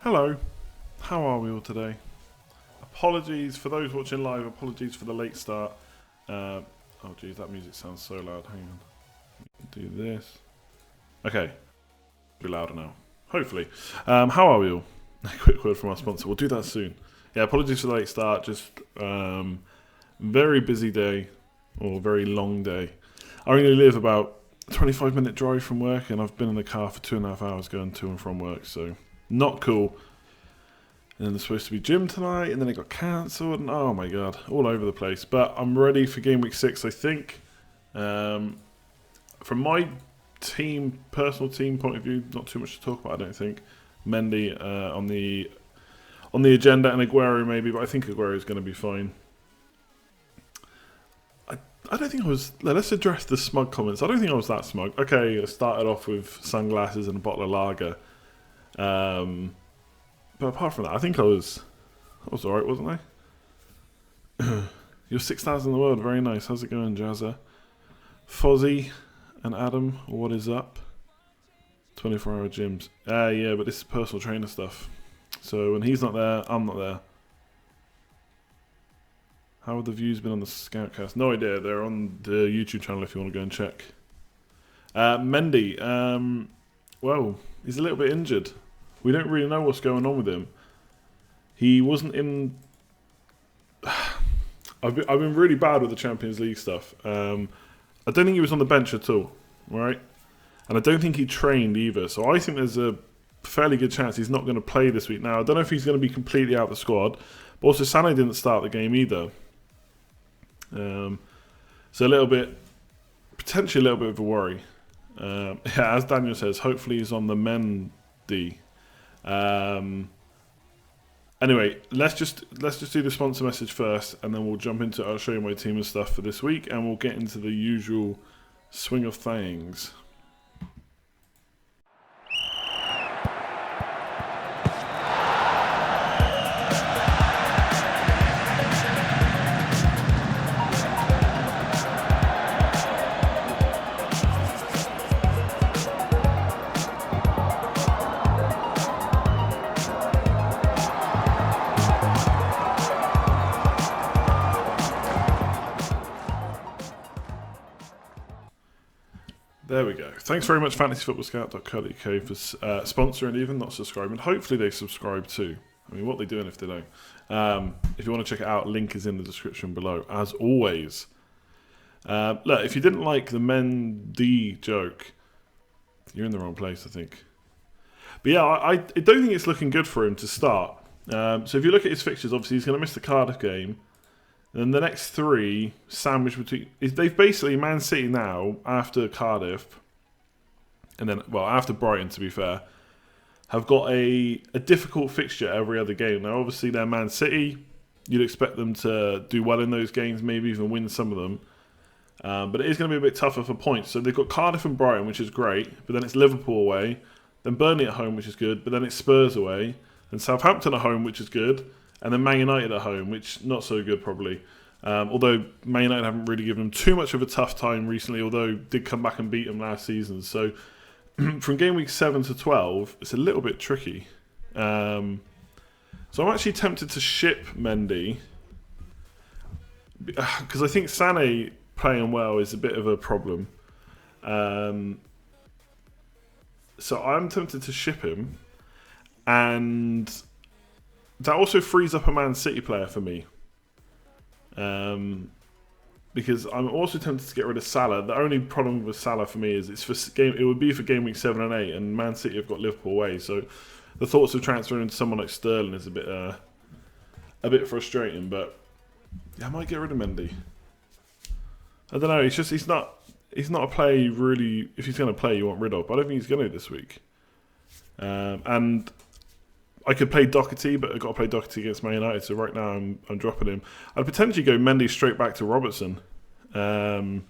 Hello, how are we all today? Apologies for those watching live, apologies for the late start. Oh geez, that music sounds so loud, hang on. Do this. Okay, be louder now, hopefully. How are we all? A quick word from our sponsor, we'll do that soon. Yeah, apologies for the late start, just very busy day, or very long day. I only live about a 25-minute drive from work, and I've been in the car for 2.5 hours going to and from work, so not cool. And then there's supposed to be gym tonight, and then it got cancelled, and oh my god, all over the place. But I'm ready for Game Week 6, I think. From my personal team point of view, not too much to talk about, I don't think. MENDY on the agenda, and Aguero maybe, but I think Aguero is going to be fine. I don't think I was... Let's address the smug comments. I don't think I was that smug. Okay, I started off with sunglasses and a bottle of lager. But apart from that, I think I was alright, wasn't I? You're 6,000 in the world, very nice. How's it going, Jazza? Fozzie and Adam, what is up? 24-hour gyms. Yeah, but this is personal trainer stuff. So when he's not there, I'm not there. How have the views been on the Scoutcast? No idea. They're on the YouTube channel if you want to go and check. MENDY, well, he's a little bit injured. We don't really know what's going on with him. He wasn't in... I've been really bad with the Champions League stuff. I don't think he was on the bench at all, right? And I don't think he trained either. So I think there's a fairly good chance he's not going to play this week. Now, I don't know if he's going to be completely out of the squad. But also, Sané didn't start the game either. So a little bit... Potentially a little bit of a worry. Yeah, as Daniel says, hopefully he's on the MENDY. Anyway, let's just do the sponsor message first, and then we'll jump into... I'll show you my team and stuff for this week, and we'll get into the usual swing of things. There we go. Thanks very much, fantasyfootballscout.co.uk, for sponsoring, even not subscribing. Hopefully they subscribe too. I mean, what are they doing if they don't? If you want to check it out, link is in the description below, as always. Look, if you didn't like the MENDY joke, you're in the wrong place, I think. But yeah, I don't think it's looking good for him to start. So if you look at his fixtures, obviously he's going to miss the Cardiff game. And then the next three, sandwiched between... They've basically, Man City now, after Cardiff, and then, well, after Brighton, to be fair, have got a difficult fixture every other game. Now, obviously, they're Man City. You'd expect them to do well in those games, maybe even win some of them. But it is going to be a bit tougher for points. So they've got Cardiff and Brighton, which is great, but then it's Liverpool away, then Burnley at home, which is good, but then it's Spurs away, and Southampton at home, which is good, and then Man United at home, which not so good probably. Although Man United haven't really given them too much of a tough time recently, although did come back and beat them last season. So from game week 7 to 12, it's a little bit tricky. So I'm actually tempted to ship MENDY, because I think Sané playing well is a bit of a problem. So I'm tempted to ship him, and that also frees up a Man City player for me. Because I'm also tempted to get rid of Salah. The only problem with Salah for me is it would be for game week 7 and 8, and Man City have got Liverpool away. So the thoughts of transferring to someone like Sterling is a bit frustrating. But yeah, I might get rid of MENDY. I don't know. He's not a player you really, if he's going to play, you want rid of. But I don't think he's going to this week. And I could play Doherty, but I've got to play Doherty against Man United, so right now I'm dropping him. I'd potentially go MENDY straight back to Robertson. And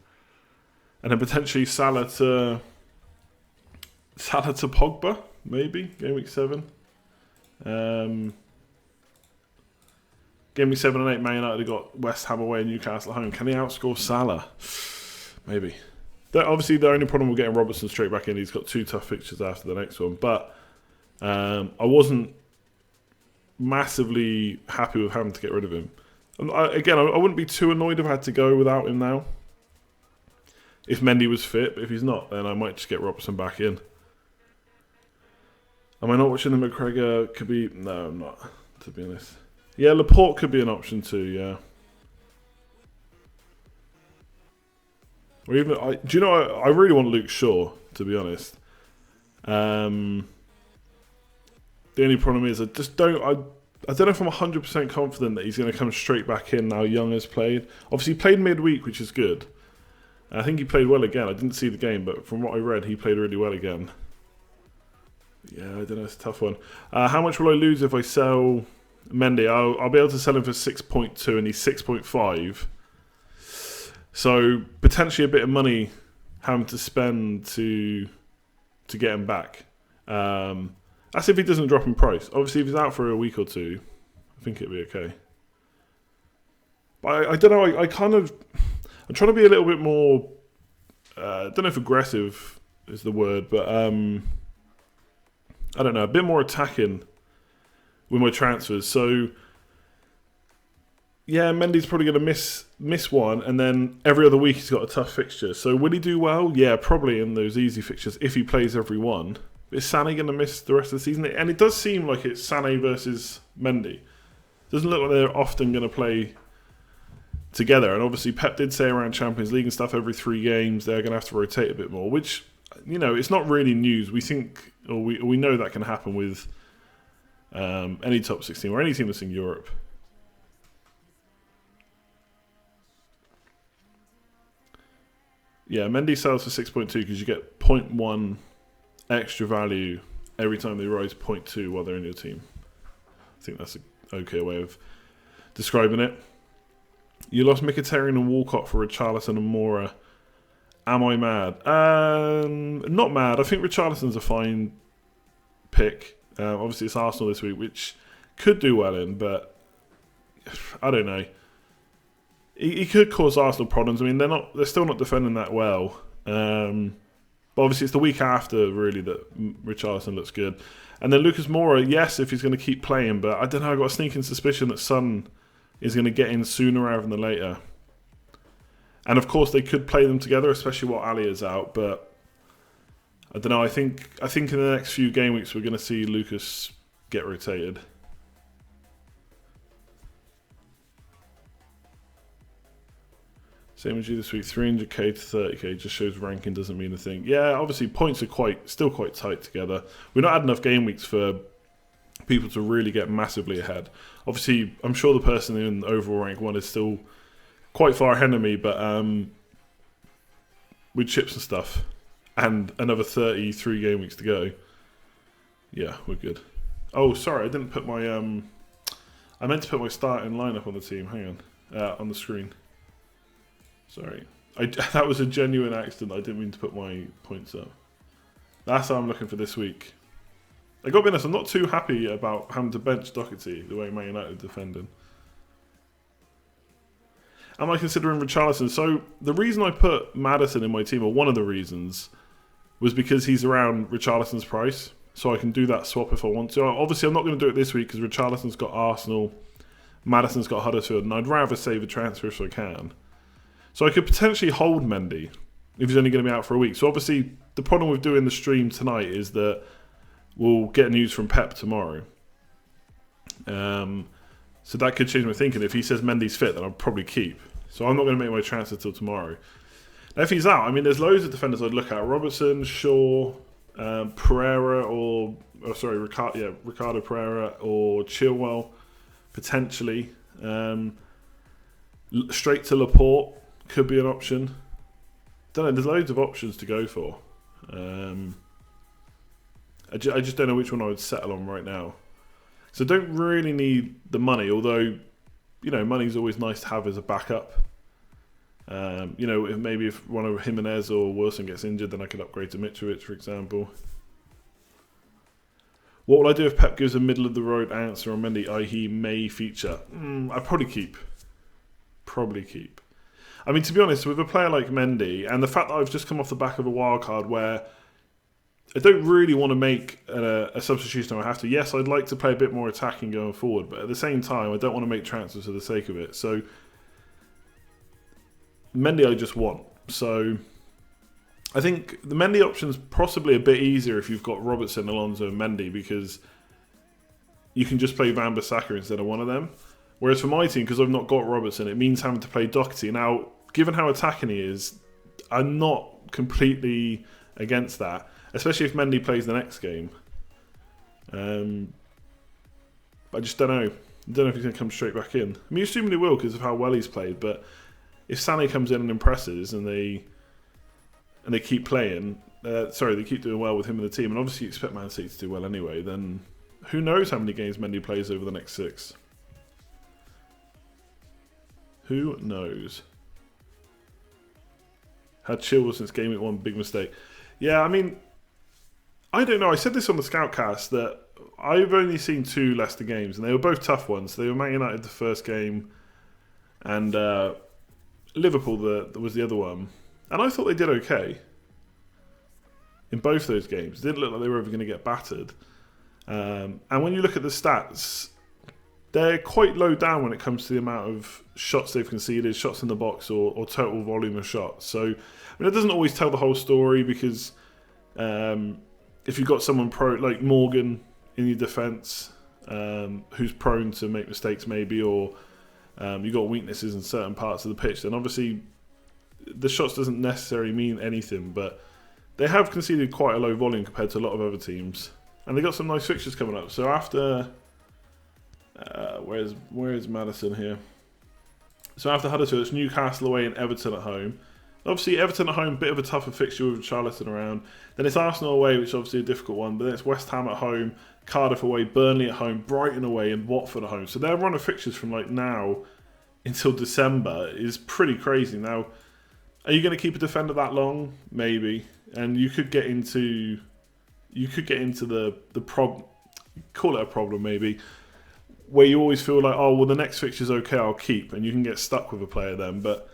then potentially Salah to Pogba, maybe, game week 7. Game week 7 and 8, Man United have got West Ham away and Newcastle at home. Can he outscore Salah? Maybe. Obviously, the only problem with getting Robertson straight back in, he's got 2 tough fixtures after the next one. But I wasn't massively happy with having to get rid of him. And I wouldn't be too annoyed if I had to go without him now. If Mendy was fit, but if he's not, then I might just get Robertson back in. Am I not watching the McGregor? Could be... No, I'm not, to be honest. Yeah, Laporte could be an option too, yeah. Or even... do you know, I really want Luke Shaw, to be honest. The only problem is I just don't... I don't know if I'm 100% confident that he's going to come straight back in now Young has played. Obviously, he played midweek, which is good. I think he played well again. I didn't see the game, but from what I read, he played really well again. Yeah, I don't know. It's a tough one. How much will I lose if I sell Mendy? I'll be able to sell him for 6.2 and he's 6.5. So, potentially a bit of money having to spend to get him back. That's if he doesn't drop in price. Obviously, if he's out for a week or two, I think it'll be okay. But I don't know. I'm trying to be a little bit more. I don't know if aggressive is the word, but I don't know, a bit more attacking with my transfers. So yeah, Mendy's probably going to miss one, and then every other week he's got a tough fixture. So will he do well? Yeah, probably in those easy fixtures if he plays every one. Is Sané going to miss the rest of the season? And it does seem like it's Sané versus Mendy. Doesn't look like they're often going to play together. And obviously Pep did say around Champions League and stuff, every 3 games they're going to have to rotate a bit more, which, you know, it's not really news. We think, or we know that can happen with any top 16 or any team that's in Europe. Yeah, Mendy sells for 6.2 because you get 0.1 extra value every time they rise 0.2 while they're in your team. I think that's an okay way of describing it. You lost Mkhitaryan and Walcott for Richarlison and Mora. Am I mad? Not mad. I think Richarlison's a fine pick. Obviously, it's Arsenal this week, which could do well in, but I don't know. He could cause Arsenal problems. I mean, they're still not defending that well. But obviously, it's the week after, really, that Richarlison looks good. And then Lucas Moura, yes, if he's going to keep playing, but I don't know, I've got a sneaking suspicion that Son is going to get in sooner rather than later. And of course, they could play them together, especially while Ali is out, but I don't know, I think in the next few game weeks, we're going to see Lucas get rotated. Same as you this week, 300k to 30k just shows ranking doesn't mean a thing. Yeah, obviously points are still quite tight together. We've not had enough game weeks for people to really get massively ahead. Obviously, I'm sure the person in overall rank 1 is still quite far ahead of me, but with chips and stuff, and another 33 game weeks to go, yeah, we're good. Oh, sorry, I didn't put my I meant to put my starting lineup on the team. Hang on, on the screen. Sorry, that was a genuine accident. I didn't mean to put my points up. That's how I'm looking for this week. I got to be honest, I'm not too happy about having to bench Doherty the way Man United are defending. Am I considering Richarlison? So the reason I put Maddison in my team, or one of the reasons, was because he's around Richarlison's price. So I can do that swap if I want to. Obviously, I'm not going to do it this week because Richarlison's got Arsenal, Maddison's got Huddersfield, and I'd rather save a transfer if I can. So I could potentially hold Mendy if he's only going to be out for a week. So obviously, the problem with doing the stream tonight is that we'll get news from Pep tomorrow. So that could change my thinking. If he says Mendy's fit, then I'll probably keep. So I'm not going to make my transfer till tomorrow. Now, if he's out, I mean, there's loads of defenders I'd look at. Robertson, Shaw, Pereira, Ricardo Pereira, or Chilwell, potentially. Straight to Laporte could be an option. Don't know, there's loads of options to go for. I just don't know which one I would settle on right now. So I don't really need the money, although, you know, money's always nice to have as a backup. You know, if one of Jimenez or Wilson gets injured, then I could upgrade to Mitrovic, for example. What will I do if Pep gives a middle-of-the-road answer on Mendy, i.e. may feature? I'd probably keep. I mean, to be honest, with a player like Mendy, and the fact that I've just come off the back of a wild card where I don't really want to make a substitution if I have to. Yes, I'd like to play a bit more attacking going forward, but at the same time, I don't want to make transfers for the sake of it. So, Mendy I just want. So, I think the Mendy option's possibly a bit easier if you've got Robertson, Alonso, and Mendy, because you can just play Van Bissaka instead of one of them. Whereas for my team, because I've not got Robertson, it means having to play Doherty. Now, given how attacking he is, I'm not completely against that, especially if Mendy plays the next game. I just don't know. I don't know if he's going to come straight back in. I mean, assuming he will because of how well he's played, but if Sané comes in and impresses and they keep playing, they keep doing well with him and the team, and obviously you expect Man City to do well anyway, then who knows how many games Mendy plays over the next 6? Who knows? Had Chilwell since Gameweek 1, big mistake. Yeah, I mean, I don't know. I said this on the Scoutcast that I've only seen 2 Leicester games, and they were both tough ones. They were Man United the first game, and Liverpool was the other one. And I thought they did okay in both those games. It didn't look like they were ever going to get battered. And when you look at the stats, they're quite low down when it comes to the amount of shots they've conceded, shots in the box, or total volume of shots. So, I mean, it doesn't always tell the whole story because if you've got someone like Morgan in your defence who's prone to make mistakes maybe, or you've got weaknesses in certain parts of the pitch, then obviously the shots doesn't necessarily mean anything. But they have conceded quite a low volume compared to a lot of other teams. And they've got some nice fixtures coming up. So after... where's Madison here? So after Huddersfield, it's Newcastle away and Everton at home. Obviously, Everton at home, bit of a tougher fixture with Charlton around. Then it's Arsenal away, which is obviously a difficult one. But then it's West Ham at home, Cardiff away, Burnley at home, Brighton away, and Watford at home. So their run of fixtures from like now until December is pretty crazy. Now, are you going to keep a defender that long? Maybe, and you could get into the problem. Call it a problem, maybe, where you always feel like, oh, well, the next fixture's okay, I'll keep, and you can get stuck with a player then. But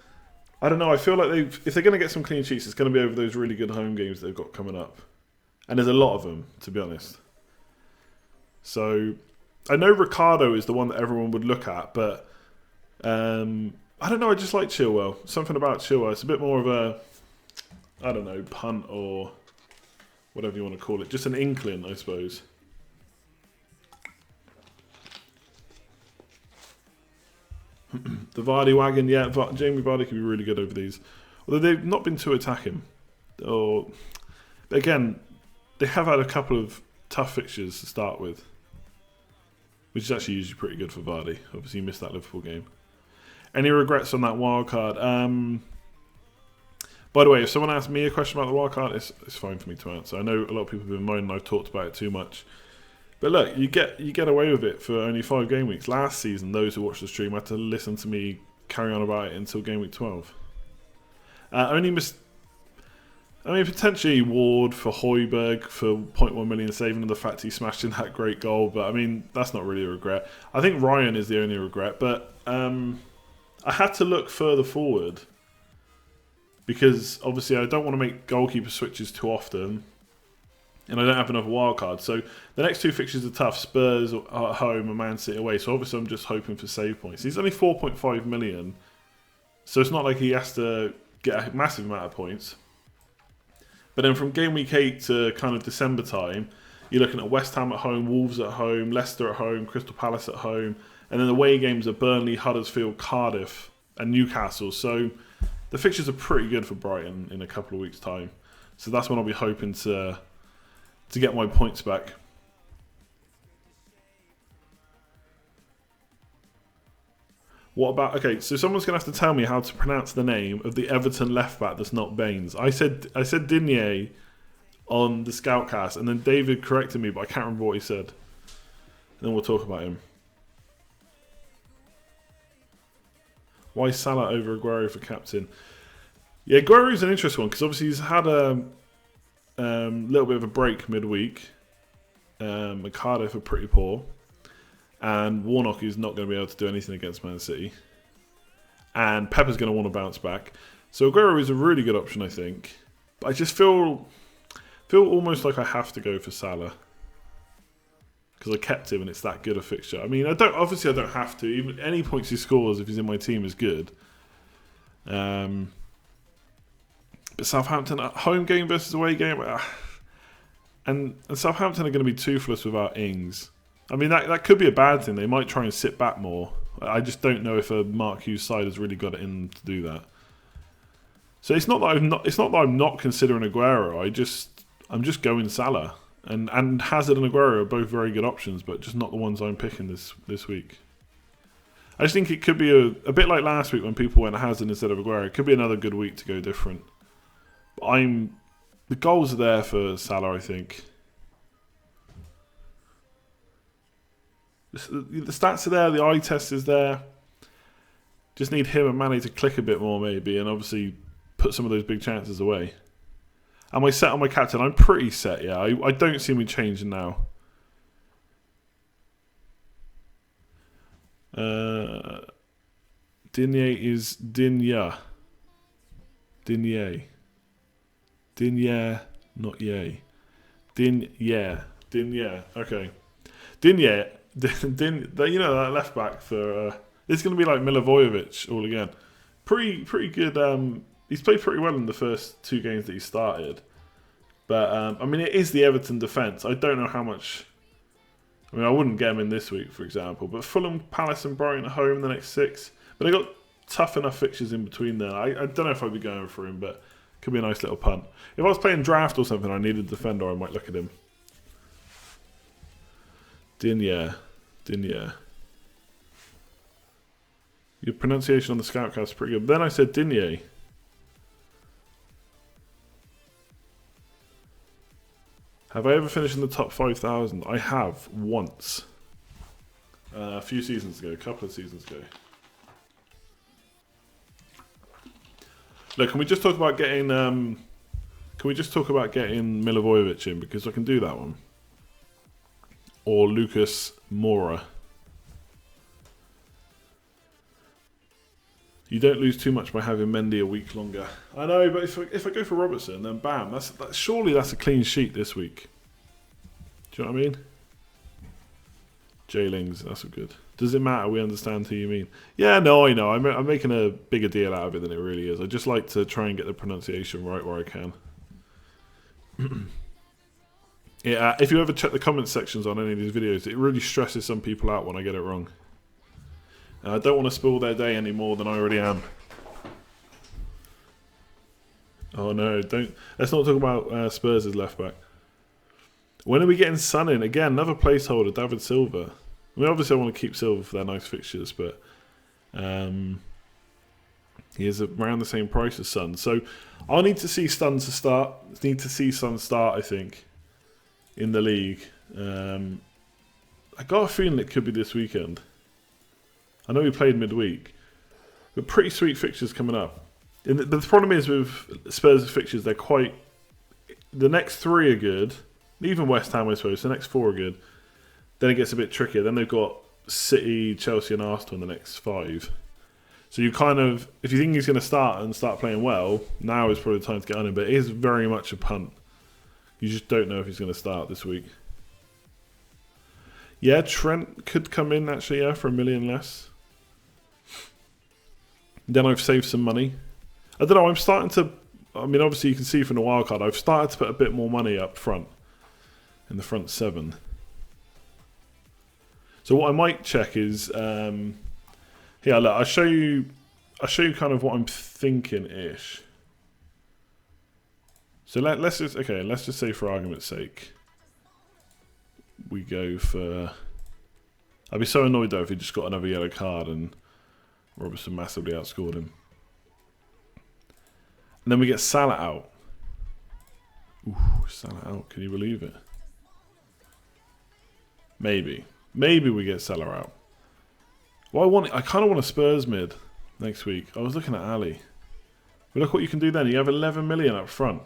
I don't know, I feel like if they're going to get some clean sheets, it's going to be over those really good home games they've got coming up. And there's a lot of them, to be honest. So, I know Ricardo is the one that everyone would look at, but I don't know, I just like Chilwell. Something about Chilwell, it's a bit more of a, I don't know, punt or whatever you want to call it. Just an inkling, I suppose. The Vardy wagon, yeah, Jamie Vardy can be really good over these. Although they've not been too attacking. But again, they have had a couple of tough fixtures to start with, which is actually usually pretty good for Vardy. Obviously, you missed that Liverpool game. Any regrets on that wild card? By the way, if someone asks me a question about the wild card, it's fine for me to answer. I know a lot of people have been moaning I've talked about it too much. But look, you get away with it for only 5 game weeks. Last season, those who watched the stream had to listen to me carry on about it until game week 12. Potentially Ward for Højbjerg for 0.1 million saving, and the fact he smashed in that great goal. But I mean, that's not really a regret. I think Ryan is the only regret. But I had to look further forward because obviously I don't want to make goalkeeper switches too often. And I don't have enough wild cards. So the next 2 fixtures are tough. Spurs at home and Man City away. So obviously I'm just hoping for save points. He's only 4.5 million. So it's not like he has to get a massive amount of points. But then from game week 8 to kind of December time, you're looking at West Ham at home, Wolves at home, Leicester at home, Crystal Palace at home. And then the away games are Burnley, Huddersfield, Cardiff and Newcastle. So the fixtures are pretty good for Brighton in a couple of weeks' time. So that's when I'll be hoping to get my points back. What about... Okay, so someone's going to have to tell me how to pronounce the name of the Everton left-back that's not Baines. I said Digne on the Scoutcast, and then David corrected me, but I can't remember what he said. And then we'll talk about him. Why Salah over Aguero for captain? Yeah, Aguero's an interesting one, because obviously he's had a little bit of a break midweek. Cardiff are pretty poor. And Warnock is not going to be able to do anything against Man City. And Pepper's going to want to bounce back. So Aguero is a really good option, I think. But I just feel feel almost like I have to go for Salah because I kept him and it's that good a fixture. I mean, I don't have to. Even any points he scores if he's in my team is good. But Southampton at home game versus away game, and Southampton are going to be toothless without Ings. I mean, that could be a bad thing. They might try and sit back more. I just don't know if a Mark Hughes side has really got it in to do that. So it's not that I'm not considering Aguero. I'm just going Salah, and Hazard and Aguero are both very good options, but just not the ones I'm picking this week. I just think it could be a bit like last week when people went Hazard instead of Aguero. It could be another good week to go different. But the goals are there for Salah, I think. The stats are there, the eye test is there. Just need him and Mane to click a bit more maybe, and obviously put some of those big chances away. Am I set on my captain? I'm pretty set, yeah. I don't see me changing now. Digne is Digne. Digne. Digne, not yay. Digne. Okay. Digne. You know, that left back for it's going to be like Milivojevic all again. Pretty good. He's played pretty well in the first 2 games that he started, but I mean, it is the Everton defence. I don't know how much. I mean, I wouldn't get him in this week, for example. But Fulham, Palace, and Brighton at home the next 6. But they got tough enough fixtures in between there. I don't know if I'd be going for him, but it could be a nice little punt. If I was playing draft or something, I needed a defender, I might look at him. Digne. Your pronunciation on the Scoutcast is pretty good. Then I said Digne. Have I ever finished in the top 5,000? I have once. A few seasons ago, a couple of seasons ago. Look, can we just talk about getting Milivojevic in, because I can do that one. Or Lucas Moura. You don't lose too much by having Mendy a week longer. I know, but if I go for Robertson, then bam, surely that's a clean sheet this week. Do you know what I mean? J-Lings, that's good. Does it matter? We understand who you mean. Yeah, no, I know. I'm making a bigger deal out of it than it really is. I just like to try and get the pronunciation right where I can. Yeah, if you ever check the comment sections on any of these videos, it really stresses some people out when I get it wrong. I don't want to spoil their day any more than I already am. Oh no, let's not talk about Spurs' left back. When are we getting Son in? Again, another placeholder, David Silva. I mean, obviously I want to keep Silva for their nice fixtures, but he is around the same price as Son. So I'll need to see Son start, I think, in the league. I got a feeling it could be this weekend. I know we played midweek, but pretty sweet fixtures coming up. And the problem is with Spurs' fixtures, they're quite. The next 3 are good, even West Ham, I suppose. The next 4 are good. Then it gets a bit trickier. Then they've got City, Chelsea, and Arsenal in the next 5. So you kind of, if you think he's going to start playing well, now is probably the time to get on him. But it is very much a punt. You just don't know if he's going to start this week. Yeah, Trent could come in actually, yeah, for $1 million less. Then I've saved some money. I don't know, I'm starting to... I mean, obviously you can see from the wildcard, I've started to put a bit more money up front. In the front 7. So what I might check is... here, look, I'll show you kind of what I'm thinking-ish. So let's just say for argument's sake, we go for... I'd be so annoyed though if he just got another yellow card and Robertson massively outscored him. And then we get Salah out. Ooh, Salah out. Can you believe it? Maybe we get Salah out. Well, I kind of want a Spurs mid next week. I was looking at Ali. But look what you can do then. You have 11 million up front.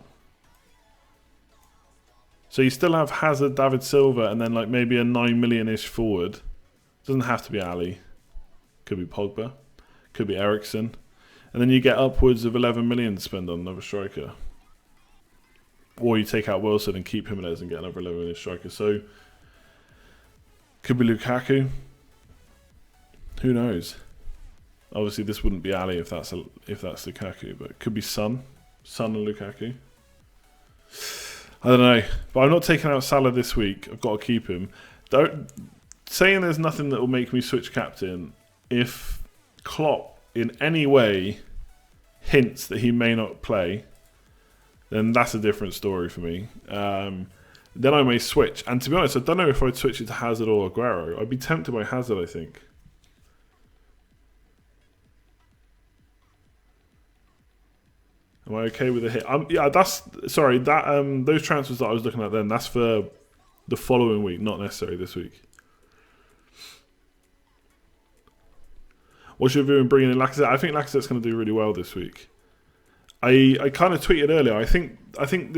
So you still have Hazard, David Silva, and then like maybe a 9 million-ish forward. Doesn't have to be Ali. Could be Pogba. Could be Eriksen. And then you get upwards of 11 million to spend on another striker. or you take out Wilson and keep Jimenez and get another 11-minute striker. So could be Lukaku. Who knows? Obviously, this wouldn't be Ali if that's Lukaku, but it could be Son and Lukaku. I don't know, but I'm not taking out Salah this week. I've got to keep him. Saying there's nothing that will make me switch captain. If Klopp in any way hints that he may not play, then that's a different story for me. Then I may switch. And to be honest, I don't know if I'd switch it to Hazard or Aguero. I'd be tempted by Hazard, I think. Am I okay with a hit? Yeah, those transfers that I was looking at then, that's for the following week, not necessarily this week. What's your view in bringing in Lacazette? I think Lacazette's going to do really well this week. I kind of tweeted earlier. I think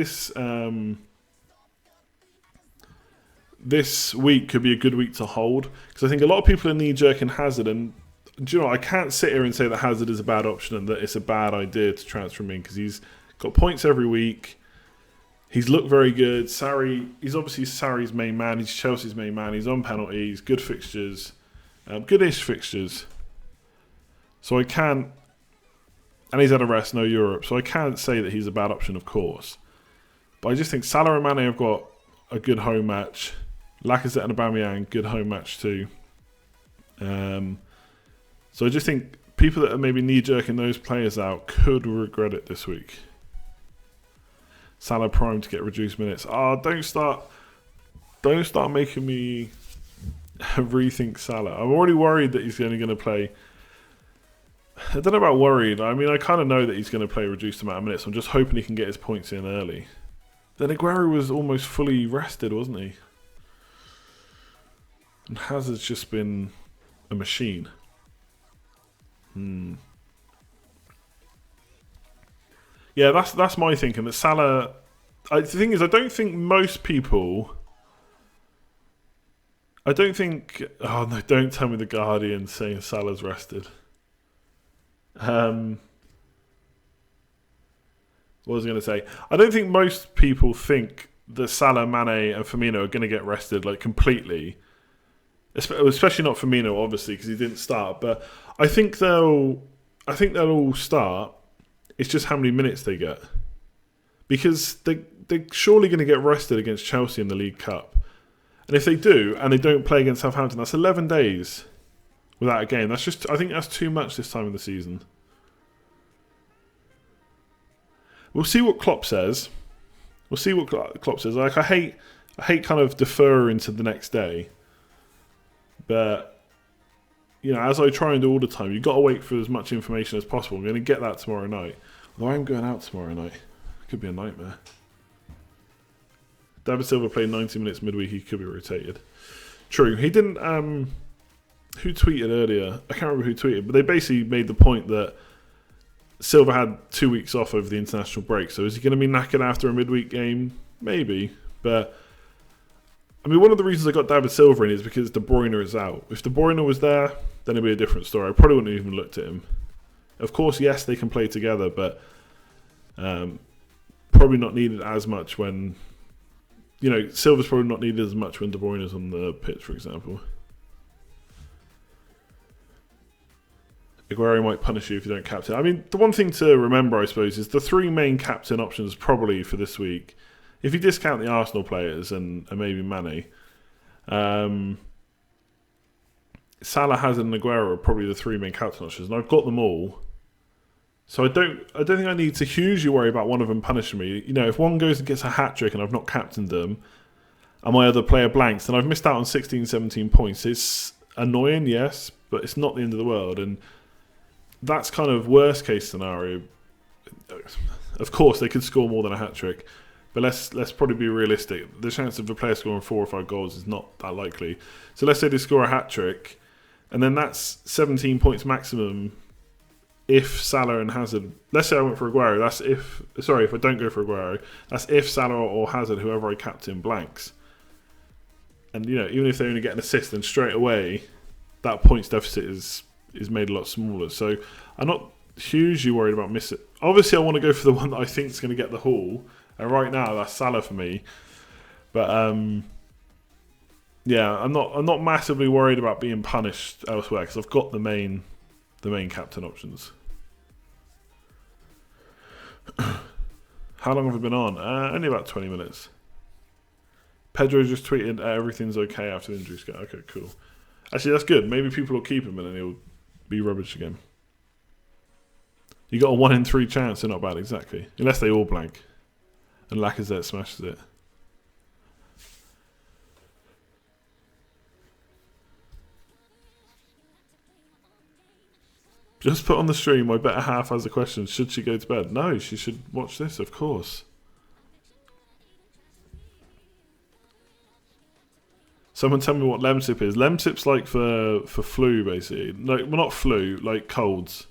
this week could be a good week to hold, because I think a lot of people are knee-jerking Hazard, and do you know, I can't sit here and say that Hazard is a bad option and that it's a bad idea to transfer him in, because he's got points every week. He's looked very good. Sarri, he's obviously Sarri's main man. He's Chelsea's main man. He's on penalties, good fixtures, goodish fixtures. So I can't, and he's had a rest, no Europe, so I can't say that he's a bad option, of course. But I just think Salah and Mane have got a good home match. Lacazette and Aubameyang, good home match too. So I just think people that are maybe knee-jerking those players out could regret it this week. Salah primed to get reduced minutes. Don't start making me rethink Salah. I'm already worried that he's only going to play. I don't know about worried. I mean, I kind of know that he's going to play a reduced amount of minutes. I'm just hoping he can get his points in early. Then Aguero was almost fully rested, wasn't he? And Hazard's just been a machine. Yeah, that's my thinking. That Salah. The thing is, I don't think most people. I don't think. Oh no! Don't tell me the Guardian saying Salah's rested. What was I going to say? I don't think most people think that Salah, Mane, and Firmino are going to get rested like completely. Especially not Firmino, obviously, because he didn't start. But I think they'll all start. It's just how many minutes they get, because they're surely going to get rested against Chelsea in the League Cup. And if they do, and they don't play against Southampton, that's 11 days without a game. I think that's too much this time of the season. We'll see what Klopp says. Like I hate kind of deferring to the next day. But, you know, as I try and do all the time, you've got to wait for as much information as possible. I'm going to get that tomorrow night. Although I'm going out tomorrow night. It could be a nightmare. David Silva played 90 minutes midweek. He could be rotated. True. He didn't... who tweeted earlier? I can't remember who tweeted, but they basically made the point that Silva had 2 weeks off over the international break. So is he going to be knackered after a midweek game? Maybe. But... I mean, one of the reasons I got David Silva in is because De Bruyne is out. If De Bruyne was there, then it'd be a different story. I probably wouldn't have even looked at him. Of course, yes, they can play together, but probably not needed as much when... You know, Silva's probably not needed as much when De Bruyne is on the pitch, for example. Aguero might punish you if you don't captain. I mean, the one thing to remember, I suppose, is the three main captain options probably for this week. If you discount the Arsenal players and maybe Mane, Salah, Hazard and Aguero are probably the three main captain options, and I've got them all. So I don't think I need to hugely worry about one of them punishing me. You know, if one goes and gets a hat-trick and I've not captained them, and my other player blanks, then I've missed out on 16, 17 points. It's annoying, yes, but it's not the end of the world, and that's kind of worst-case scenario. Of course, they could score more than a hat-trick. But let's probably be realistic. The chance of a player scoring 4 or 5 goals is not that likely. So let's say they score a hat-trick, and then that's 17 points maximum if Salah and Hazard... Let's say I went for Aguero. That's if... Sorry, if I don't go for Aguero. That's if Salah or Hazard, whoever I captain, blanks. And, you know, even if they only get an assist, then straight away, that points deficit is made a lot smaller. So I'm not hugely worried about missing... Obviously, I want to go for the one that I think is going to get the haul. And right now, that's Salah for me. But yeah, I'm not massively worried about being punished elsewhere because I've got the main captain options. How long have we been on? Only about 20 minutes. Pedro just tweeted everything's okay after the injury scare. Okay, cool. Actually, that's good. Maybe people will keep him and then he'll be rubbish again. You got a 1 in 3 chance, they're not bad, exactly. Unless they all blank. And Lacazette smashes it. Just put on the stream, my better half has a question. Should she go to bed? No, she should watch this, of course. Someone tell me what Lemsip is. Lemsip's like for flu, basically. Like, well, not flu, like colds.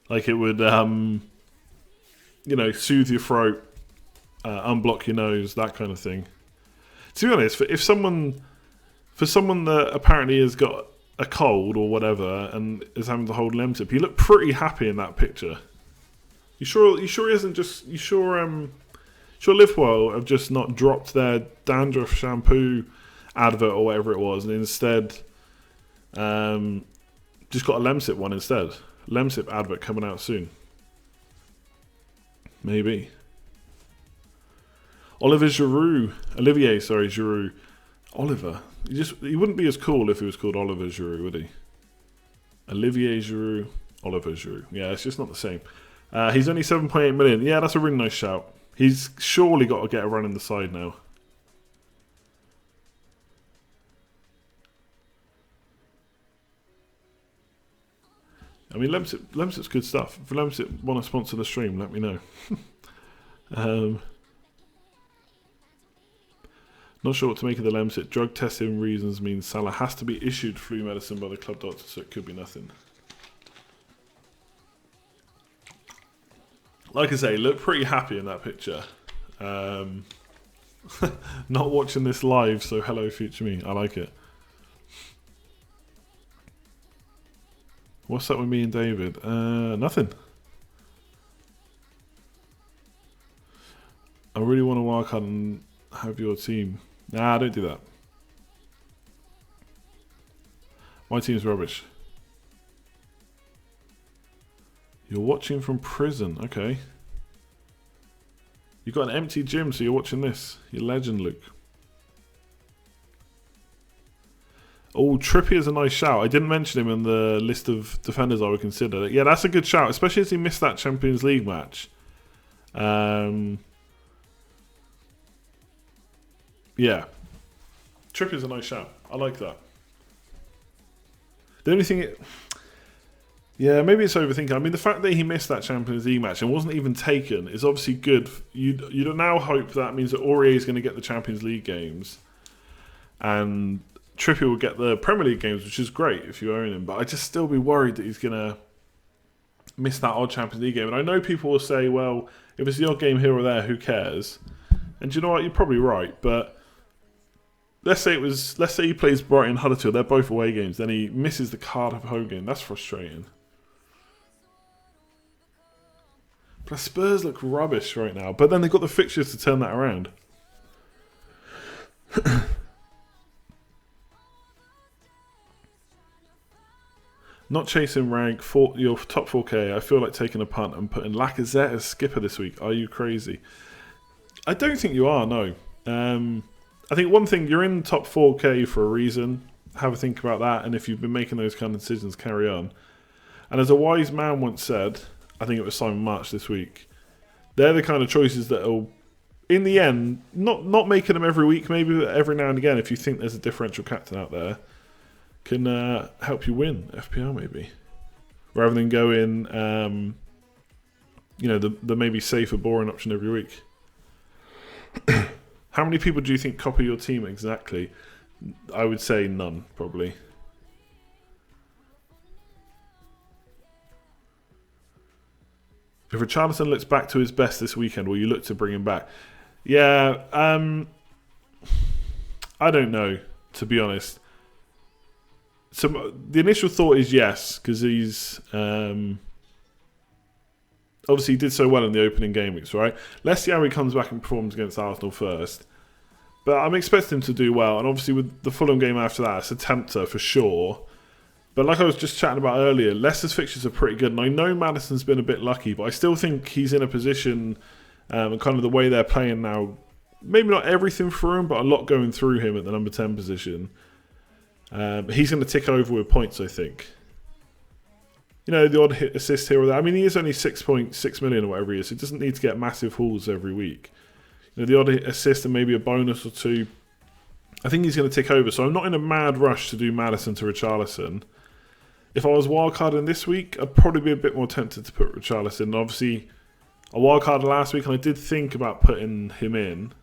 Like it would, you know, soothe your throat, unblock your nose, that kind of thing. To be honest, for someone that apparently has got a cold or whatever and is having to hold Lemsip, he looked pretty happy in that picture. You sure he isn't just? You sure Livewell have just not dropped their dandruff shampoo advert or whatever it was, and instead just got a Lemsip one instead. Lemsip advert coming out soon. Maybe. Olivier Giroud. Oliver. He wouldn't be as cool if he was called Oliver Giroud, would he? Olivier Giroud, Oliver Giroud. Yeah, it's just not the same. He's only 7.8 million. Yeah, that's a really nice shout. He's surely got to get a run in the side now. I mean, Lemsip's good stuff. If Lemsip want to sponsor the stream, let me know. Not sure what to make of the Lemsip. Drug testing reasons means Salah has to be issued flu medicine by the club doctor, so it could be nothing. Like I say, look pretty happy in that picture. Not watching this live, so hello future me. I like it. What's up with me and David? Nothing. I really want to work on have your team. Nah, don't do that. My team's rubbish. You're watching from prison. Okay. You've got an empty gym, so you're watching this. You're legend, Luke. Oh, Trippier's a nice shout. I didn't mention him in the list of defenders I would consider. Yeah, that's a good shout, especially as he missed that Champions League match. Yeah. Trippier's a nice shout. I like that. The only thing... Yeah, maybe it's overthinking. I mean, the fact that he missed that Champions League match and wasn't even taken is obviously good. You'd now hope that means that Aurier is going to get the Champions League games. And Trippier will get the Premier League games, which is great if you own him. But I'd just still be worried that he's going to miss that odd Champions League game. And I know people will say, well, if it's the odd game here or there, who cares? And do you know what? You're probably right. But let's say he plays Brighton and Huddersfield. They're both away games. Then he misses the Cardiff home game. That's frustrating. But Spurs look rubbish right now. But then they've got the fixtures to turn that around. Not chasing rank, your top 4K. I feel like taking a punt and putting Lacazette as skipper this week. Are you crazy? I don't think you are, no. I think one thing, you're in top 4K for a reason. Have a think about that. And if you've been making those kind of decisions, carry on. And as a wise man once said... I think it was Simon March this week. They're the kind of choices that will, in the end, not making them every week, maybe but every now and again, if you think there's a differential captain out there, can help you win FPL maybe. Rather than going, the maybe safer, boring option every week. How many people do you think copy your team exactly? I would say none, probably. If Richarlison looks back to his best this weekend, will you look to bring him back? Yeah, I don't know, to be honest. So the initial thought is yes, because he's Obviously, he did so well in the opening game weeks, right? Let's see how he comes back and performs against Arsenal first. But I'm expecting him to do well, and obviously with the Fulham game after that, it's a tempter for sure. But like I was just chatting about earlier, Leicester's fixtures are pretty good, and I know Maddison's been a bit lucky, but I still think he's in a position, and kind of the way they're playing now, maybe not everything for him, but a lot going through him at the number 10 position. He's going to tick over with points, I think. You know, the odd hit assist here or there. I mean, he is only 6.6 million or whatever he is, so he doesn't need to get massive hauls every week. You know, the odd assist and maybe a bonus or two, I think he's going to tick over. So I'm not in a mad rush to do Maddison to Richarlison. If I was wildcarding this week, I'd probably be a bit more tempted to put Richarlison. Obviously, I wildcarded last week, and I did think about putting him in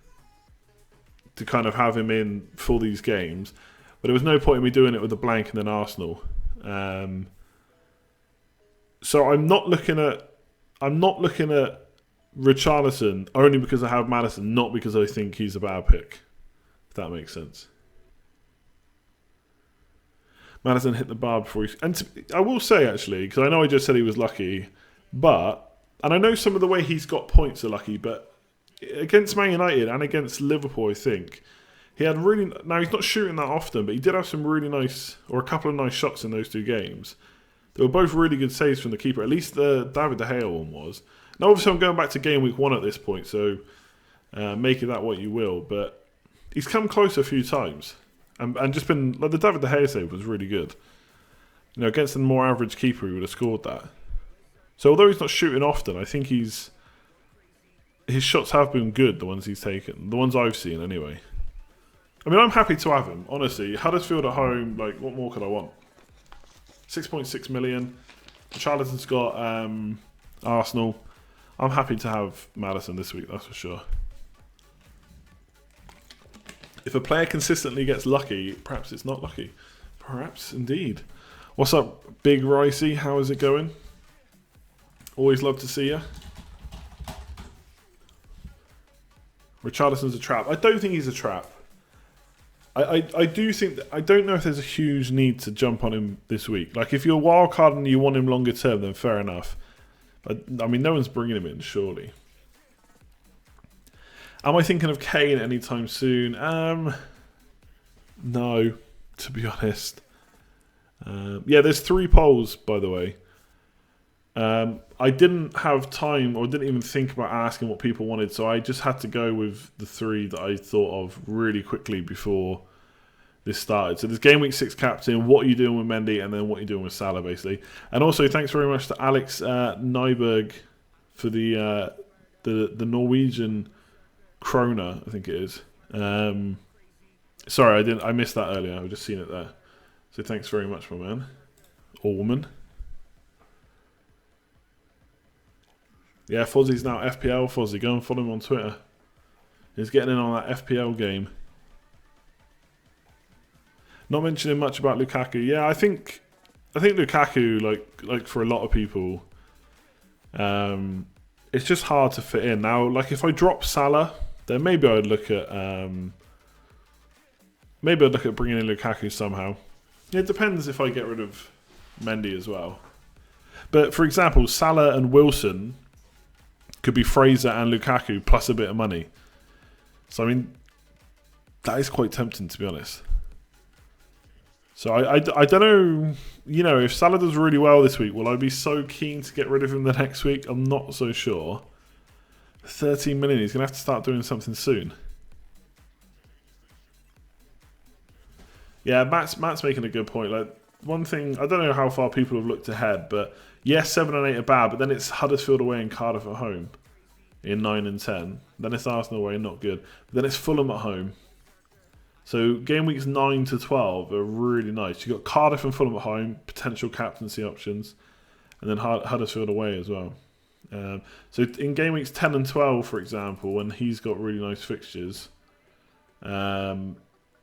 to kind of have him in for these games. But there was no point in me doing it with a blank and then Arsenal. So I'm not looking at Richarlison only because I have Maddison, not because I think he's a bad pick. If that makes sense. Maddison hit the bar before he... And I will say, actually, because I know I just said he was lucky, but... And I know some of the way he's got points are lucky, but against Man United and against Liverpool, I think, he had really... Now, he's not shooting that often, but he did have some really nice... Or a couple of nice shots in those two games. They were both really good saves from the keeper. At least the David De Gea one was. Now, obviously, I'm going back to game week 1 at this point, so make of that what you will. But he's come close a few times. And just been... Like, the David De Gea save was really good. You know, against a more average keeper, he would have scored that. So, although he's not shooting often, I think his shots have been good, the ones he's taken. The ones I've seen, anyway. I mean, I'm happy to have him, honestly. Huddersfield at home, like, what more could I want? 6.6 million. Charlton's got Arsenal. I'm happy to have Maddison this week, that's for sure. If a player consistently gets lucky, perhaps it's not lucky. Perhaps indeed. What's up, Big Ricey? How is it going? Always love to see you. Richarlison's a trap. I don't think he's a trap. I do think that, I don't know if there's a huge need to jump on him this week. Like, if you're wild card and you want him longer term, then fair enough. But I mean, no one's bringing him in, surely. Am I thinking of Kane anytime soon? No, to be honest. Yeah, there's 3 polls, by the way. I didn't have time, or didn't even think about asking what people wanted, so I just had to go with the 3 that I thought of really quickly before this started. So there's Game Week 6 captain, what are you doing with Mendy, and then what are you doing with Salah, basically. And also, thanks very much to Alex Nyberg for the Norwegian Krona, I think it is. Sorry, I missed that earlier. I've just seen it there. So thanks very much, my man. Or woman. Yeah, Fozzie's now FPL Fozzie. Go and follow him on Twitter. He's getting in on that FPL game. Not mentioning much about Lukaku. Yeah, I think Lukaku, like for a lot of people, it's just hard to fit in. Now, like if I drop Salah, then maybe I'd look at bringing in Lukaku somehow. It depends if I get rid of Mendy as well. But for example, Salah and Wilson could be Fraser and Lukaku plus a bit of money. So I mean, that is quite tempting, to be honest. So I don't know, you know, if Salah does really well this week, will I be so keen to get rid of him the next week? I'm not so sure. 13 million, he's going to have to start doing something soon. Yeah, Matt's making a good point. Like, one thing, I don't know how far people have looked ahead, but yes, 7 and 8 are bad, but then it's Huddersfield away and Cardiff at home in 9 and 10. Then it's Arsenal away, not good. But then it's Fulham at home. So game weeks 9 to 12 are really nice. You've got Cardiff and Fulham at home, potential captaincy options, and then Huddersfield away as well. So in game weeks 10 and 12, for example, when he's got really nice fixtures,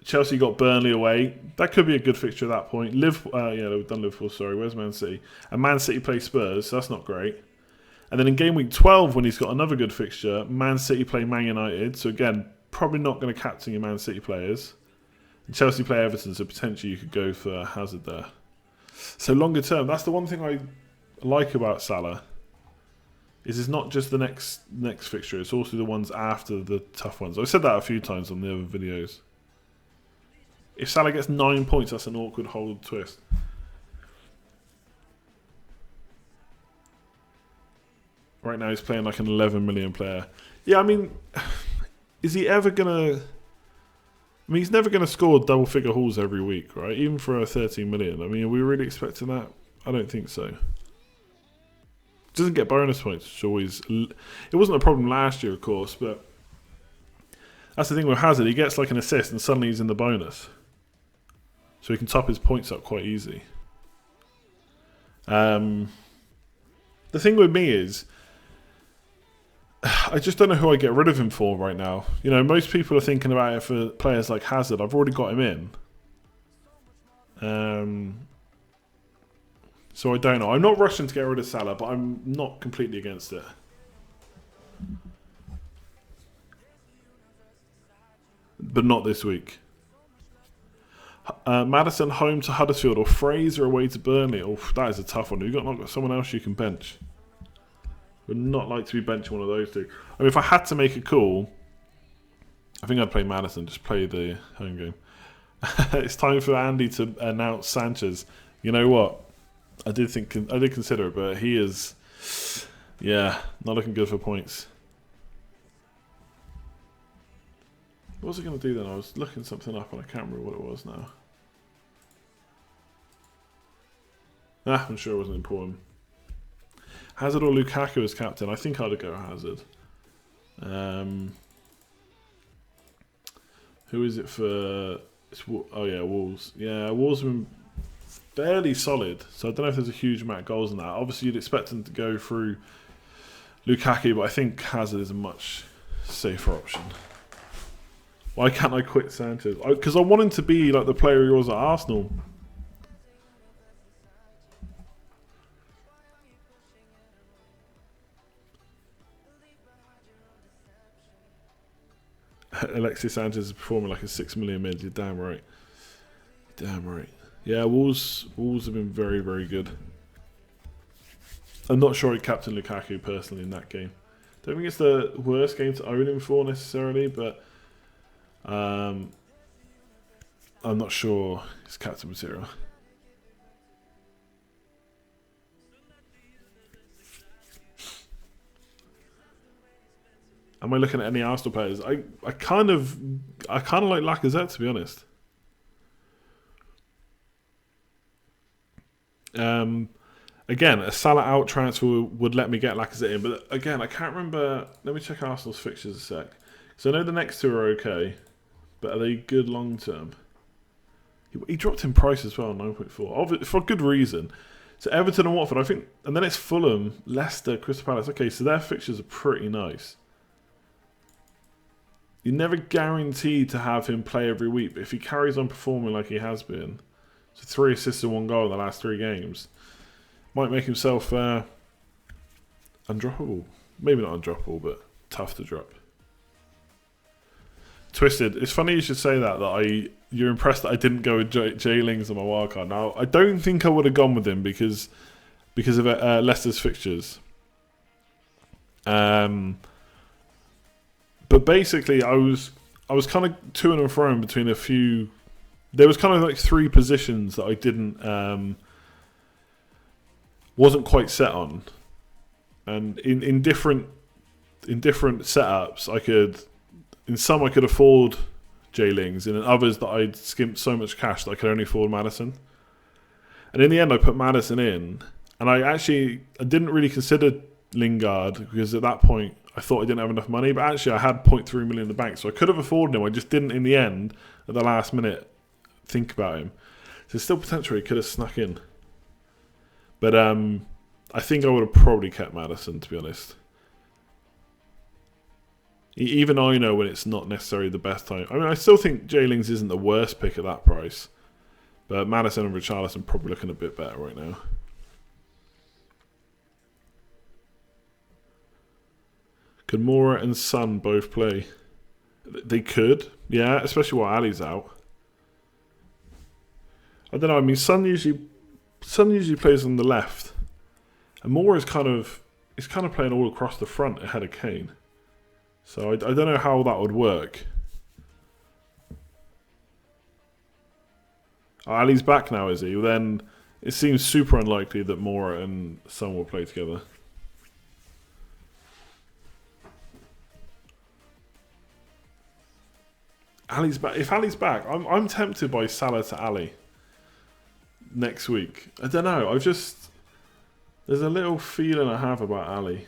Chelsea got Burnley away. That could be a good fixture at that point. We've done Liverpool, sorry. Where's Man City? And Man City play Spurs, so that's not great. And then in game week 12, when he's got another good fixture, Man City play Man United. So again, probably not going to captain your Man City players. And Chelsea play Everton, so potentially you could go for Hazard there. So longer term, that's the one thing I like about Salah. is it's not just the next fixture, it's also the ones after the tough ones. I've said that a few times on the other videos. If Salah gets 9 points, that's an awkward hold twist. Right now he's playing like an 11 million player. Yeah, I mean, is he ever going to... I mean, he's never going to score double-figure hauls every week, right? Even for a 13 million. I mean, are we really expecting that? I don't think so. Doesn't get bonus points, which always... It wasn't a problem last year, of course, but... That's the thing with Hazard. He gets like an assist and suddenly he's in the bonus. So he can top his points up quite easy. The thing with me is... I just don't know who I get rid of him for right now. You know, most people are thinking about it for players like Hazard. I've already got him in. So I don't know. I'm not rushing to get rid of Salah, but I'm not completely against it. But not this week. Maddison home to Huddersfield or Fraser away to Burnley. Oh, that is a tough one. You've got someone else you can bench. Would not like to be benching one of those two. I mean, if I had to make a call, I think I'd play Maddison. Just play the home game. It's time for Andy to announce Sanchez. You know what? I did consider it, but he is, yeah, not looking good for points. What was I going to do then? I was looking something up and I can't remember what it was now. I'm sure it wasn't important. Hazard or Lukaku as captain? I think I'd go Hazard. Who is it for? Oh yeah, Wolves. Yeah, Wolves have been fairly solid, so I don't know if there's a huge amount of goals in that. Obviously, you'd expect them to go through Lukaku, but I think Hazard is a much safer option. Why can't I quit Sanchez? Because I want him to be like the player he was at Arsenal. Alexis Sanchez is performing like a 6 million mid. You're damn right. Damn right. Yeah, Wolves have been very, very good. I'm not sure I captain Lukaku personally in that game. Don't think it's the worst game to own him for necessarily, but I'm not sure it's captain material. Am I looking at any Arsenal players? I kind of like Lacazette, to be honest. Again, a Salah out transfer would let me get Lacazette in, but again, I can't remember. Let me check Arsenal's fixtures a sec. So I know the next two are okay, but are they good long term? He dropped in price as well, 9.4, for good reason. So Everton and Watford, I think, and then it's Fulham, Leicester, Crystal Palace. Okay, so their fixtures are pretty nice. You're never guaranteed to have him play every week, but if he carries on performing like he has been, so 3 assists and 1 goal in the last 3 games, might make himself undroppable. Maybe not undroppable, but tough to drop. Twisted. It's funny you should say that you're impressed that I didn't go with Jay Lings on my wildcard. Now, I don't think I would have gone with him because of Leicester's fixtures. But basically, I was kind of to and fro between a few. There was kind of like 3 positions that I wasn't quite set on, and in different setups, in some I could afford Jay Lings, and in others that I'd skimped so much cash that I could only afford Maddison. And in the end, I put Maddison in, and I didn't really consider Lingard because at that point I thought I didn't have enough money, but actually I had 0.3 million in the bank, so I could have afforded him. I just didn't, in the end, at the last minute, think about him. So there's still potential he could have snuck in. But I think I would have probably kept Maddison, to be honest. Even I know when it's not necessarily the best time. I mean, I still think Jay Lings isn't the worst pick at that price, but Maddison and Richarlison probably looking a bit better right now. Could Moura and Son both play? They could, yeah, especially while Ali's out. I don't know. I mean, Son usually plays on the left, and Moura is kind of he's kind of playing all across the front ahead of Kane. So I don't know how that would work. Oh, Ali's back now, is he? Then it seems super unlikely that Mora and Son will play together. Ali's back. If Ali's back, I'm tempted by Salah to Ali next week. I don't know. There's a little feeling I have about Ali.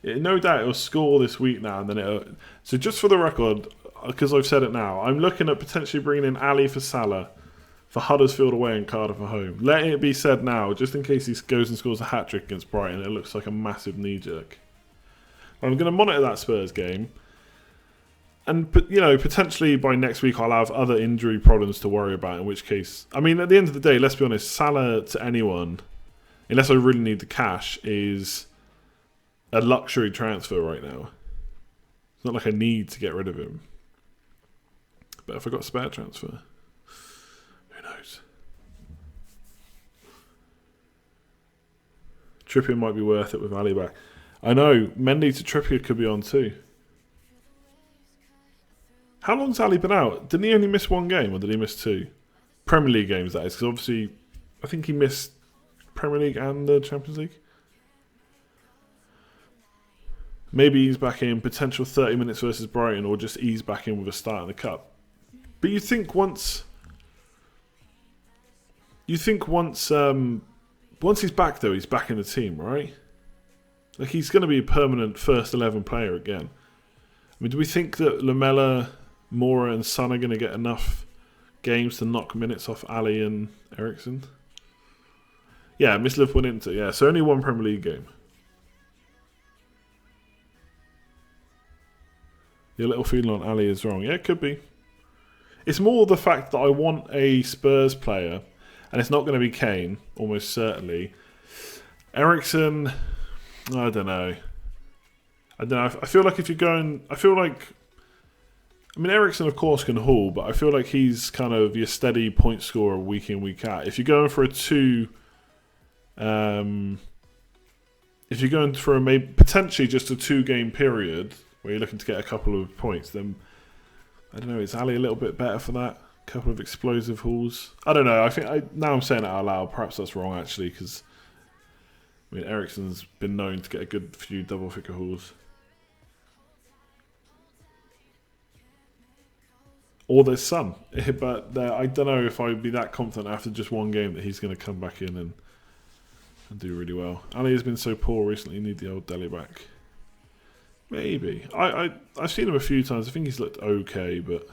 No doubt he'll score this week now, and then so just for the record, because I've said it now, I'm looking at potentially bringing in Ali for Salah for Huddersfield away and Cardiff at home. Letting it be said now, just in case he goes and scores a hat-trick against Brighton, it looks like a massive knee-jerk. I'm going to monitor that Spurs game. And, potentially by next week I'll have other injury problems to worry about, in which case... I mean, at the end of the day, let's be honest, Salah to anyone, unless I really need the cash, is a luxury transfer right now. It's not like I need to get rid of him. But if I got a spare transfer, who knows? Trippier might be worth it with Ali back. I know, Mendy to Trippier could be on too. How long's Ali been out? Didn't he only miss one game, or did he miss two? Premier League games, that is, because obviously I think he missed Premier League and the Champions League. Maybe he's back in, potential 30 minutes versus Brighton, or just ease back in with a start in the Cup. But you think once he's back though, he's back in the team, right? Like, he's going to be a permanent first 11 player again. I mean, do we think that Lamela, Mora and Son are going to get enough games to knock minutes off Ali and Eriksen? Yeah, miss Liverpool Inter. Yeah, so only one Premier League game. Your little feeling on Ali is wrong. Yeah, it could be. It's more the fact that I want a Spurs player, and it's not going to be Kane, almost certainly. Eriksen, I don't know. I feel like if you're going... Eriksen, of course, can haul, but I feel like he's kind of your steady point scorer week in, week out. If you're going for potentially just a 2-game period where you're looking to get a couple of points, then, I don't know, is Ali a little bit better for that? A couple of explosive hauls? I don't know. Now I'm saying it out loud. Perhaps that's wrong, actually, because, Eriksen's been known to get a good few double-figure hauls. Or there's Son. But I don't know if I'd be that confident after just one game that he's going to come back in and do really well. Ali has been so poor recently, you need the old Dele back. Maybe. I've seen him a few times. I think he's looked okay, but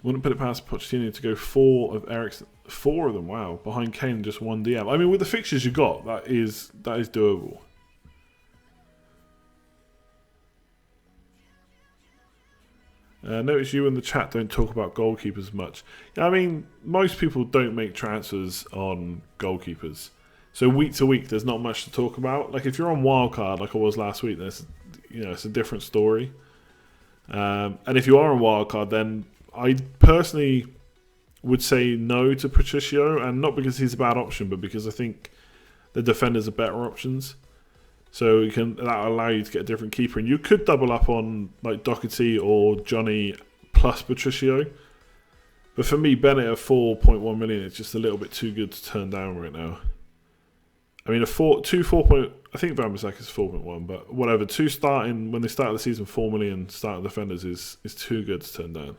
wouldn't put it past Pochettino to go 4 of Eriksen. 4 of them, wow. Behind Kane and just 1 DM. I mean, with the fixtures you got, that is doable. Notice you in the chat don't talk about goalkeepers much. I mean, most people don't make transfers on goalkeepers. So week to week, there's not much to talk about. Like, if you're on wildcard, like I was last week, it's a different story. And if you are on wildcard, then I personally would say no to Patricio, and not because he's a bad option, but because I think the defenders are better options. So that'll allow you to get a different keeper, and you could double up on like Doherty or Johnny plus Patricio. But for me, Bennett at 4.1 million is just a little bit too good to turn down right now. I mean, I think Van Bissaka is 4.1, but whatever. 2 starting when they started the season, 4 million starting defenders is too good to turn down.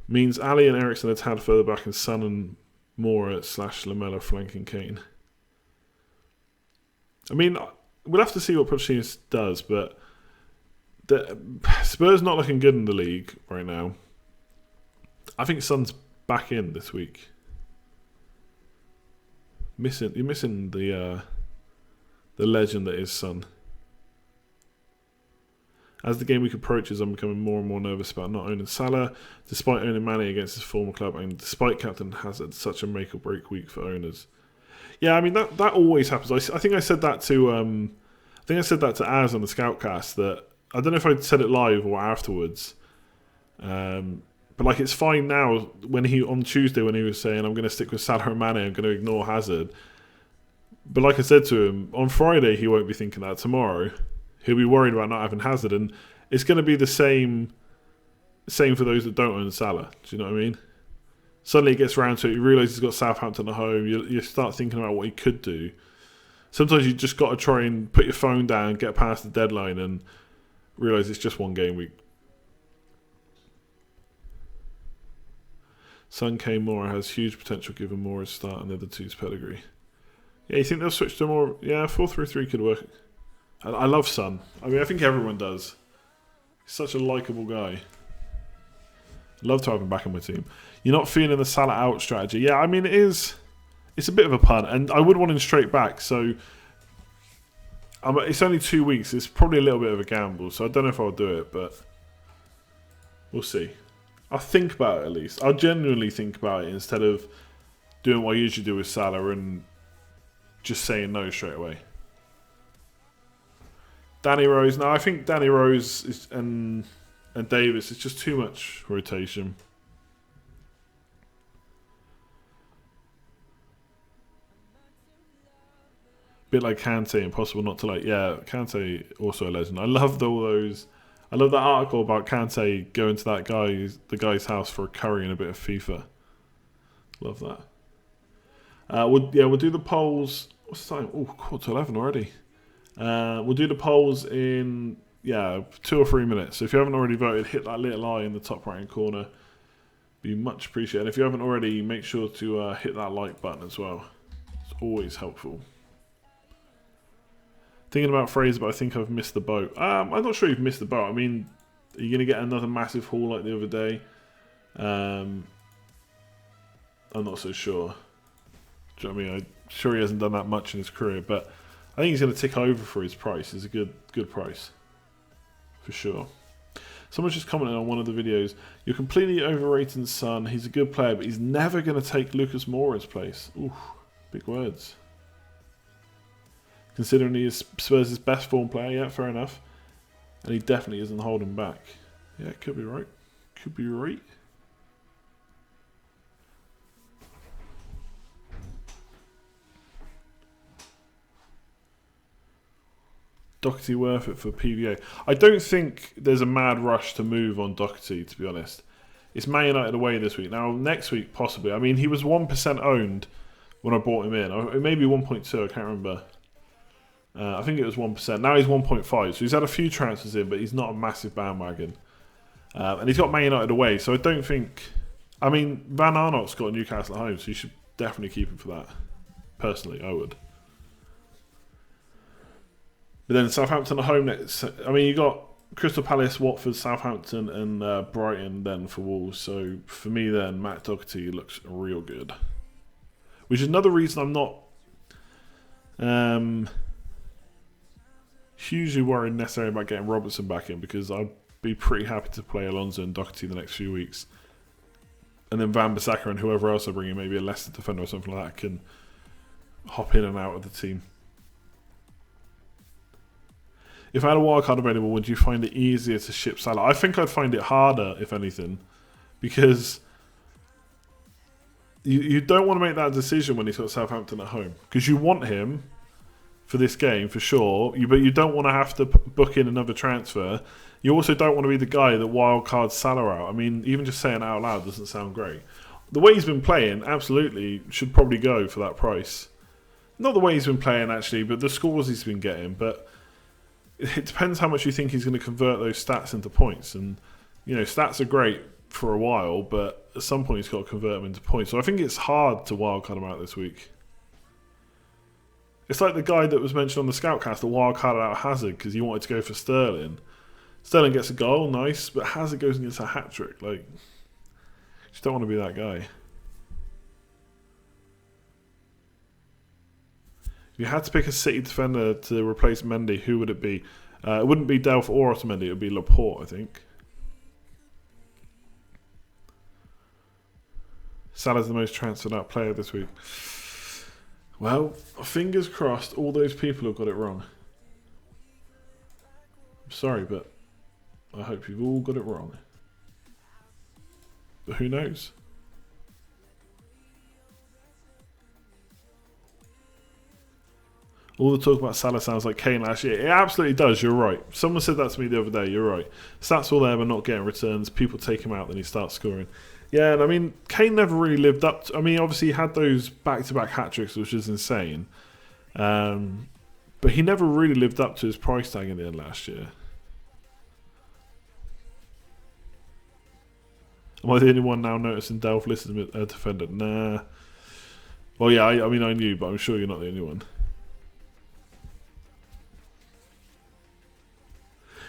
Means Ali and Eriksen are tad further back, and Son and Mora / Lamela flanking Kane. I mean, we'll have to see what Pochettino does, but Spurs not looking good in the league right now. I think Son's back in this week. You're missing the legend that is Son. As the game week approaches, I'm becoming more and more nervous about not owning Salah, despite owning Mane against his former club, and despite Captain Hazard, such a make or break week for owners. Yeah, I mean that always happens. I think I said that to Az on the Scoutcast. That I don't know if I said it live or afterwards. But like, it's fine now. When on Tuesday when he was saying I'm going to stick with Salah and Mane, I'm going to ignore Hazard. But like I said to him, on Friday he won't be thinking that. Tomorrow he'll be worried about not having Hazard, and it's going to be the same for those that don't own Salah. Do you know what I mean? Suddenly it gets round to it, you realise he's got Southampton at home, you start thinking about what he could do. Sometimes you just got to try and put your phone down, get past the deadline, and realise it's just one game week. Son Kane Moore has huge potential given Moore's start and the other two's pedigree. Yeah, you think they'll switch to more? Yeah, 4-3-3 could work. I love Son. I mean, I think everyone does. He's such a likeable guy. Love to have him back in my team. You're not feeling the Salah out strategy. Yeah, I mean, it's a bit of a punt, and I would want him straight back, so it's only 2 weeks. It's probably a little bit of a gamble, so I don't know if I'll do it, but we'll see. I'll think about it at least. I'll genuinely think about it instead of doing what I usually do with Salah and just saying no straight away. Danny Rose. No, I think Danny Rose and Davis is just too much rotation. Bit like Kante, impossible not to like. Yeah, Kante also a legend. I loved all those. I love that article about Kante going to the guy's house for a curry and a bit of FIFA. Love that. We'll do the polls. What's the time? Oh, 11:15 already. We'll do the polls in 2 or 3 minutes. So if you haven't already voted, hit that little eye in the top right hand corner. Be much appreciated. If you haven't already, make sure to hit that like button as well. It's always helpful. Thinking about Fraser, but I think I've missed the boat. I'm not sure you've missed the boat. I mean, are you going to get another massive haul like the other day? I'm not so sure. Do you know what I mean? I'm sure he hasn't done that much in his career, but I think he's going to tick over for his price. It's a good price. For sure. Someone's just commented on one of the videos. You're completely overrating Son. He's a good player, but he's never going to take Lucas Moura's place. Ooh, big words. Considering he is Spurs' best form player, yeah, fair enough. And he definitely isn't holding back. Yeah, could be right. Could be right. Doherty worth it for PVA. I don't think there's a mad rush to move on Doherty, to be honest. It's Man United away this week. Now, next week, possibly. I mean, he was 1% owned when I bought him in. It may be 1.2, I can't remember. I think it was 1%. Now he's 1.5. So he's had a few transfers in, but he's not a massive bandwagon. And he's got Man United away, so I don't think... I mean, Van Arnold's got Newcastle at home, so you should definitely keep him for that. Personally, I would. But then Southampton at home next. I mean, you got Crystal Palace, Watford, Southampton, and Brighton then for Wolves. So for me, then Matt Doherty looks real good, which is another reason I'm not hugely worried necessarily about getting Robertson back in, because I'd be pretty happy to play Alonso and Doherty the next few weeks, and then Van Bissaka and whoever else I bring in, maybe a Leicester defender or something like that, can hop in and out of the team. If I had a wildcard available, would you find it easier to ship Salah? I think I'd find it harder, if anything, because you don't want to make that decision when he's got Southampton at home, because you want him for this game for sure, but you don't want to have to book in another transfer. You also don't want to be the guy that wildcards Salah out. I mean, even just saying it out loud doesn't sound great. The way he's been playing, absolutely, should probably go for that price. Not the way he's been playing, actually, but the scores he's been getting, but it depends how much you think he's going to convert those stats into points. And, you know, stats are great for a while, but at some point he's got to convert them into points. So I think it's hard to wildcard him out this week. It's like the guy that was mentioned on the Scoutcast that wildcarded out Hazard because he wanted to go for Sterling. Sterling gets a goal, nice, but Hazard goes and gets a hat-trick. Like, you just don't want to be that guy. If you had to pick a City defender to replace Mendy, who would it be? It wouldn't be Delph or Otamendi, it would be Laporte, I think. Salah's the most transferred out player this week. Well, fingers crossed all those people have got it wrong. I'm sorry, but I hope you've all got it wrong. But who knows? All the talk about Salah sounds like Kane last year. It absolutely does, you're right. Someone said that to me the other day, you're right. Stats all there but not getting returns. People take him out, then he starts scoring. Yeah, and I mean, Kane never really lived up to... I mean, obviously he had those back-to-back hat-tricks, which is insane. But he never really lived up to his price tag in the end last year. Am I the only one now noticing Delph listed a defender? Nah. Well, yeah, I mean, I knew, but I'm sure you're not the only one.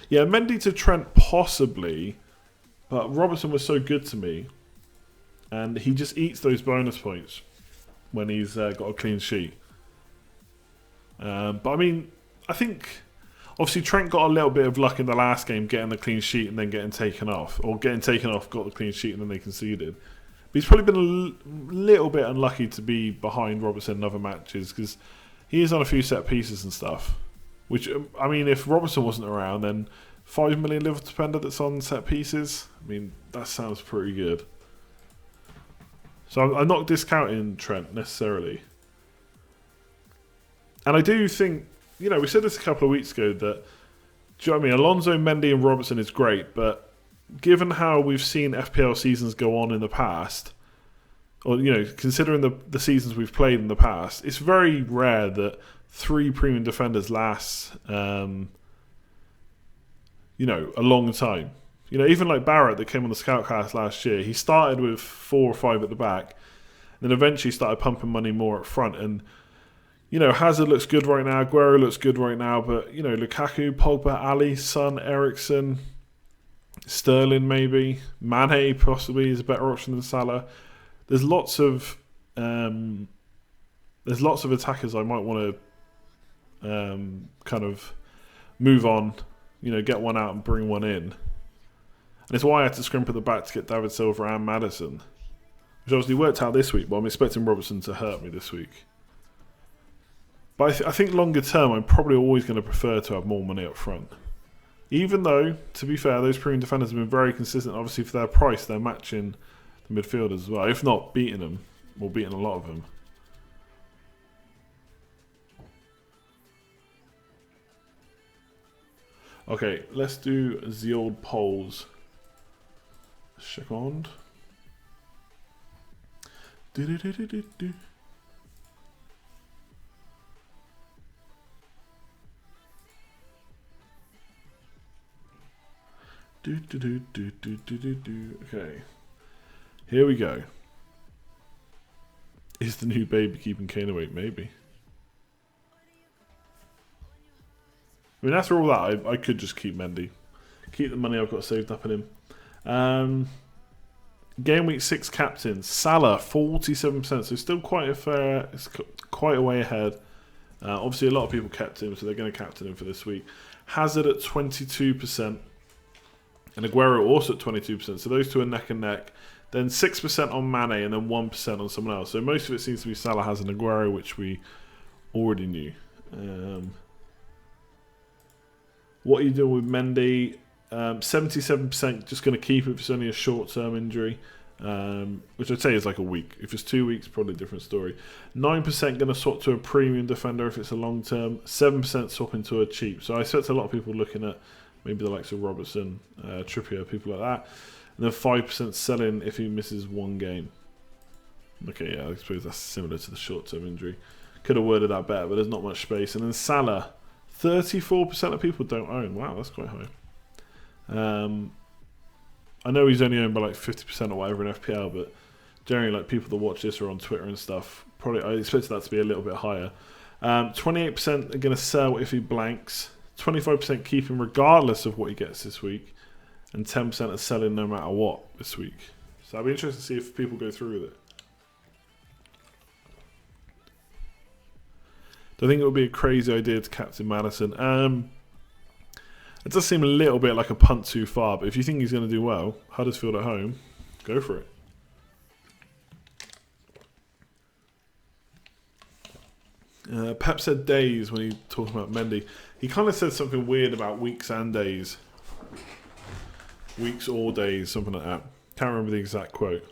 Yeah, Mendy to Trent possibly, but Robertson was so good to me, and he just eats those bonus points when he's got a clean sheet. But I mean, I think obviously Trent got a little bit of luck in the last game, getting the clean sheet and then getting taken off, or getting taken off, got the clean sheet and then they conceded. But he's probably been a little bit unlucky to be behind Robertson in other matches because he is on a few set pieces and stuff. Which, I mean, if Robertson wasn't around, then 5 million Liverpool defender that's on set pieces, I mean, that sounds pretty good. So I'm not discounting Trent necessarily. And I do think, you know, we said this a couple of weeks ago that, do you know what I mean, Alonso, Mendy and Robertson is great, but given how we've seen FPL seasons go on in the past, or, you know, considering the seasons we've played in the past, it's very rare that 3 premium defenders last, you know, a long time. You know, even like Barrett that came on the scout cast last year, he started with 4 or 5 at the back, then eventually started pumping money more up front. And, you know, Hazard looks good right now, Aguero looks good right now, but, you know, Lukaku, Pogba, Ali, Son, Eriksen, Sterling maybe, Mane possibly is a better option than Salah. There's lots of attackers I might want to kind of move on, you know, get one out and bring one in. And it's why I had to scrimp at the back to get David Silva and Maddison, which obviously worked out this week, but I'm expecting Robertson to hurt me this week. But I think longer term, I'm probably always going to prefer to have more money up front. Even though, to be fair, those premium defenders have been very consistent. Obviously, for their price, they're matching the midfielders as well, if not beating them, or beating a lot of them. Okay, let's do the old polls. Second. Do. Okay. Here we go. Is the new baby keeping Kane awake? Maybe. I mean, after all that, I could just keep Mendy. Keep the money I've got saved up in him. Game week 6 captains. Salah, 47%. So still quite a fair... It's quite a way ahead. Obviously, a lot of people kept him, so they're going to captain him for this week. Hazard at 22%. And Aguero also at 22%. So those two are neck and neck. Then 6% on Mane and then 1% on someone else. So most of it seems to be Salah, Hazard and Aguero, which we already knew. What are you doing with Mendy? 77% just going to keep it if it's only a short-term injury, which I'd say is like a week. If it's 2 weeks, probably a different story. 9% going to swap to a premium defender if it's a long-term. 7% swapping to a cheap. So I expect a lot of people looking at maybe the likes of Robertson, Trippier, people like that. And then 5% selling if he misses one game. Okay, yeah, I suppose that's similar to the short-term injury. Could have worded that better, but there's not much space. And then Salah, 34% of people don't own. Wow, that's quite high. I know he's only owned by like 50% or whatever in FPL, but generally, like people that watch this are on Twitter and stuff. Probably, I expected that to be a little bit higher. 28% are going to sell if he blanks. 25% keep him regardless of what he gets this week, and 10% are selling no matter what this week. So I'll be interested to see if people go through with it. Do I think it would be a crazy idea to captain Maddison? It does seem a little bit like a punt too far, but if you think he's going to do well, Huddersfield at home, go for it. Pep said days when he talked about Mendy. He kind of said something weird about weeks and days. Weeks or days, something like that. Can't remember the exact quote.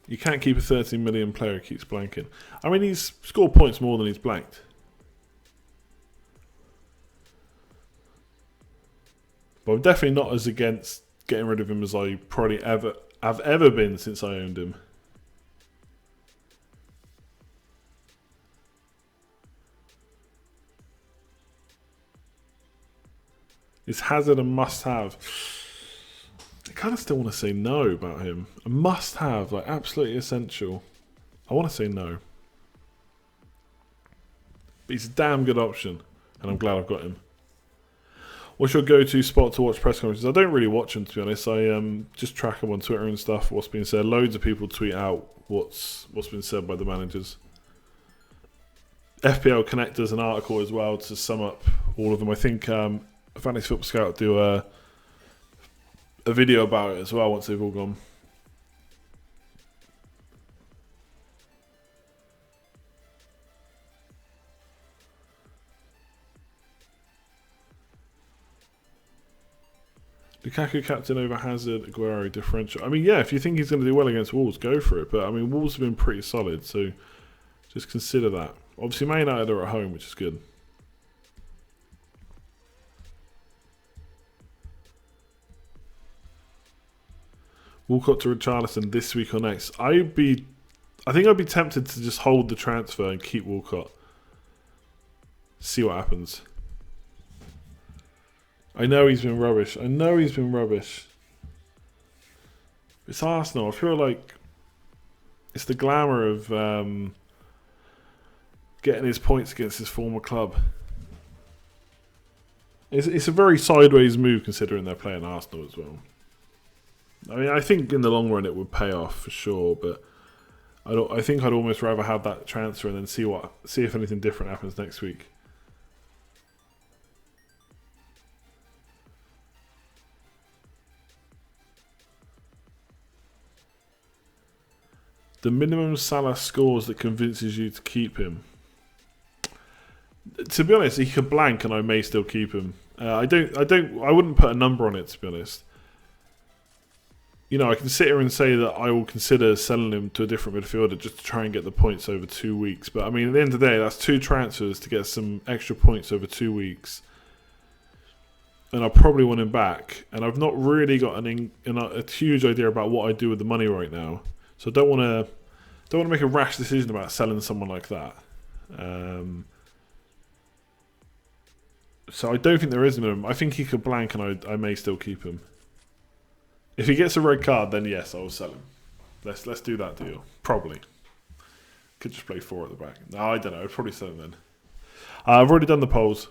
You can't keep a 13 million player who keeps blanking. I mean, he's scored points more than he's blanked. But I'm definitely not as against getting rid of him as I probably have ever been since I owned him. Is Hazard a must-have? I kind of still want to say no about him. A must-have, like absolutely essential. I want to say no. But he's a damn good option, and I'm glad I've got him. What's your go-to spot to watch press conferences? I don't really watch them, to be honest. I just track them on Twitter and stuff, what's being said. Loads of people tweet out what's been said by the managers. FPL Connect does an article as well to sum up all of them. I think Fantasy Football Scout do a video about it as well once they've all gone. Lukaku captain over Hazard, Aguero, differential. I mean, yeah, if you think he's going to do well against Wolves, go for it. But, I mean, Wolves have been pretty solid, so just consider that. Obviously, Man United are at home, which is good. Walcott to Richarlison this week or next. I think I'd be tempted to just hold the transfer and keep Walcott. See what happens. I know he's been rubbish. It's Arsenal. I feel like it's the glamour of getting his points against his former club. It's a very sideways move considering they're playing Arsenal as well. I mean, I think in the long run it would pay off for sure, but I think I'd almost rather have that transfer and then see if anything different happens next week. The minimum Salah scores that convinces you to keep him. To be honest, he could blank and I may still keep him. I wouldn't put a number on it, to be honest. You know, I can sit here and say that I will consider selling him to a different midfielder just to try and get the points over 2 weeks. But I mean, at the end of the day, that's 2 transfers to get some extra points over 2 weeks. And I probably want him back. And I've not really got a huge idea about what I do with the money right now. So I don't want to make a rash decision about selling someone like that. So I don't think there is a minimum. I think he could blank and I may still keep him. If he gets a red card, then yes, I will sell him. Let's do that deal. Probably. Could just play 4 at the back. No, I don't know. I'd probably sell him then. I've already done the polls.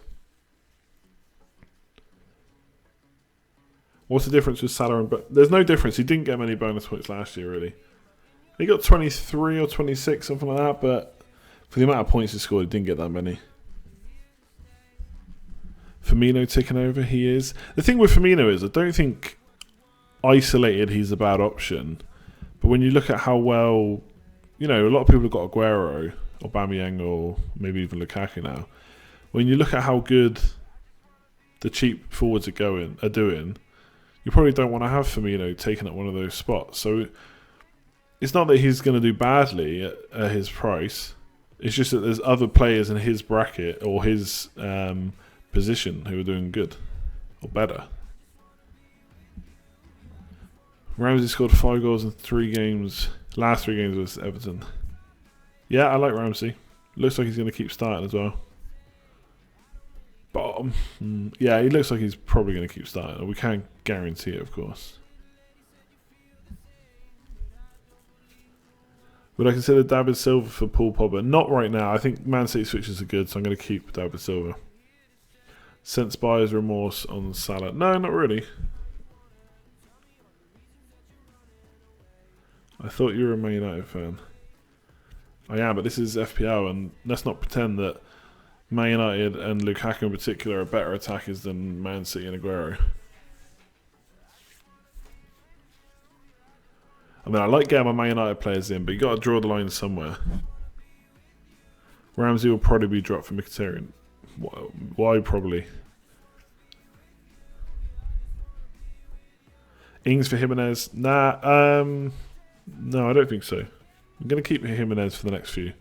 What's the difference with Salah and... There's no difference. He didn't get many bonus points last year, really. He got 23 or 26, something like that, but for the amount of points he scored, he didn't get that many. Firmino ticking over, he is. The thing with Firmino is, I don't think isolated he's a bad option, but when you look at how well, you know, a lot of people have got Aguero, or Aubameyang, or maybe even Lukaku now. When you look at how good the cheap forwards are doing, you probably don't want to have Firmino taking up one of those spots. So it's not that he's going to do badly at his price. It's just that there's other players in his bracket or his position who are doing good or better. Ramsey scored 5 goals in 3 games. Last 3 games was Everton. Yeah, I like Ramsey. Looks like he's going to keep starting as well. But yeah, he looks like he's probably going to keep starting. We can't guarantee it, of course. Would I consider David Silva for Paul Pogba? Not right now. I think Man City switches are good, so I'm going to keep David Silva. Sense buyer's remorse on Salah. No, not really. I thought you were a Man United fan. I am, but this is FPL, and let's not pretend that Man United and Lukaku in particular are better attackers than Man City and Aguero. I mean, I like getting my Man United players in, but you got to draw the line somewhere. Ramsey will probably be dropped for Mkhitaryan. Why probably? Ings for Jimenez. Nah, no, I don't think so. I'm going to keep Jimenez for the next few.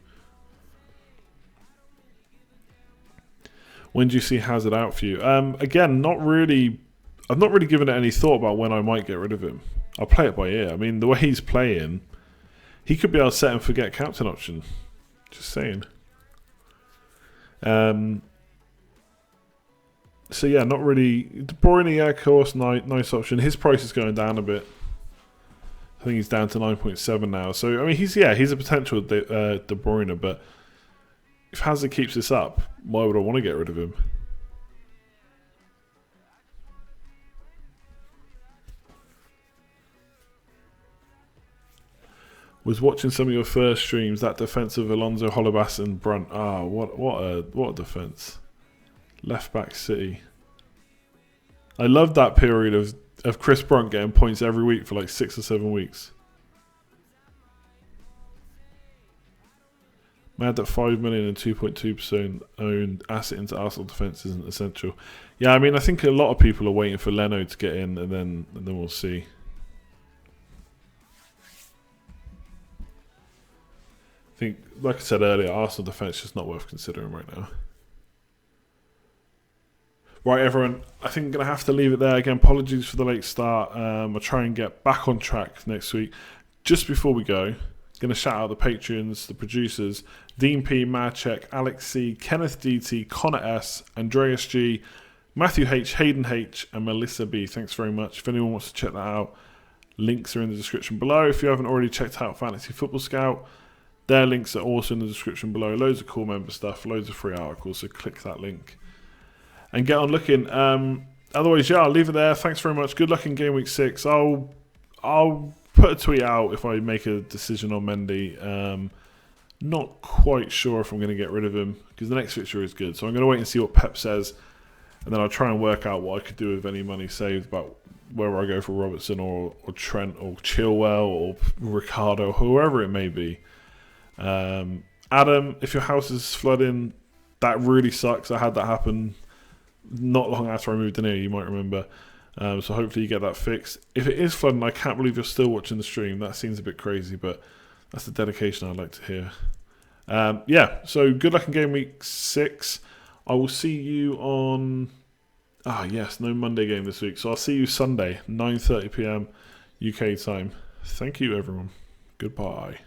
When do you see Hazard out for you? Again, not really. I've not really given it any thought about when I might get rid of him. I'll play it by ear. I mean, the way he's playing, he could be able to set and forget captain option. Just saying. So yeah, not really. De Bruyne, yeah, of course, nice option. His price is going down a bit. I think he's down to 9.7 now. So I mean, he's a potential De Bruyne, but if Hazard keeps this up, why would I want to get rid of him? Was watching some of your first streams. That defense of Alonso, Holobas, and Brunt. Ah, what a defense. Left back City. I loved that period of Chris Brunt getting points every week for like 6 or 7 weeks. Mad that 5 million and 2.2% owned asset into Arsenal defence isn't essential. Yeah, I mean, I think a lot of people are waiting for Leno to get in, and then we'll see. I think, like I said earlier, Arsenal defence is just not worth considering right now. Right, everyone, I think I'm going to have to leave it there. Again, apologies for the late start. I'll try and get back on track next week. Just before we go, going to shout out the Patreons, the producers, Dean P, Madcheck, Alex C, Kenneth DT, Connor S, Andreas G, Matthew H, Hayden H, and Melissa B. Thanks very much. If anyone wants to check that out, links are in the description below. If you haven't already checked out Fantasy Football Scout, their links are also in the description below. Loads of cool member stuff, loads of free articles, so click that link and get on looking. Otherwise, yeah, I'll leave it there. Thanks very much. Good luck in Game Week 6. I'll put a tweet out if I make a decision on Mendy. Not quite sure if I'm going to get rid of him because the next fixture is good. So I'm going to wait and see what Pep says, and then I'll try and work out what I could do with any money saved about whether I go for Robertson or Trent or Chilwell or Ricardo, whoever it may be. Adam, if your house is flooding, that really sucks. I had that happen not long after I moved in here, you might remember. So hopefully you get that fixed. If it is flooding, I can't believe you're still watching the stream. That seems a bit crazy, but that's the dedication I'd like to hear. Yeah, so good luck in Game Week 6. I will see you on... yes, no Monday game this week. So I'll see you Sunday, 9:30 PM UK time. Thank you, everyone. Goodbye.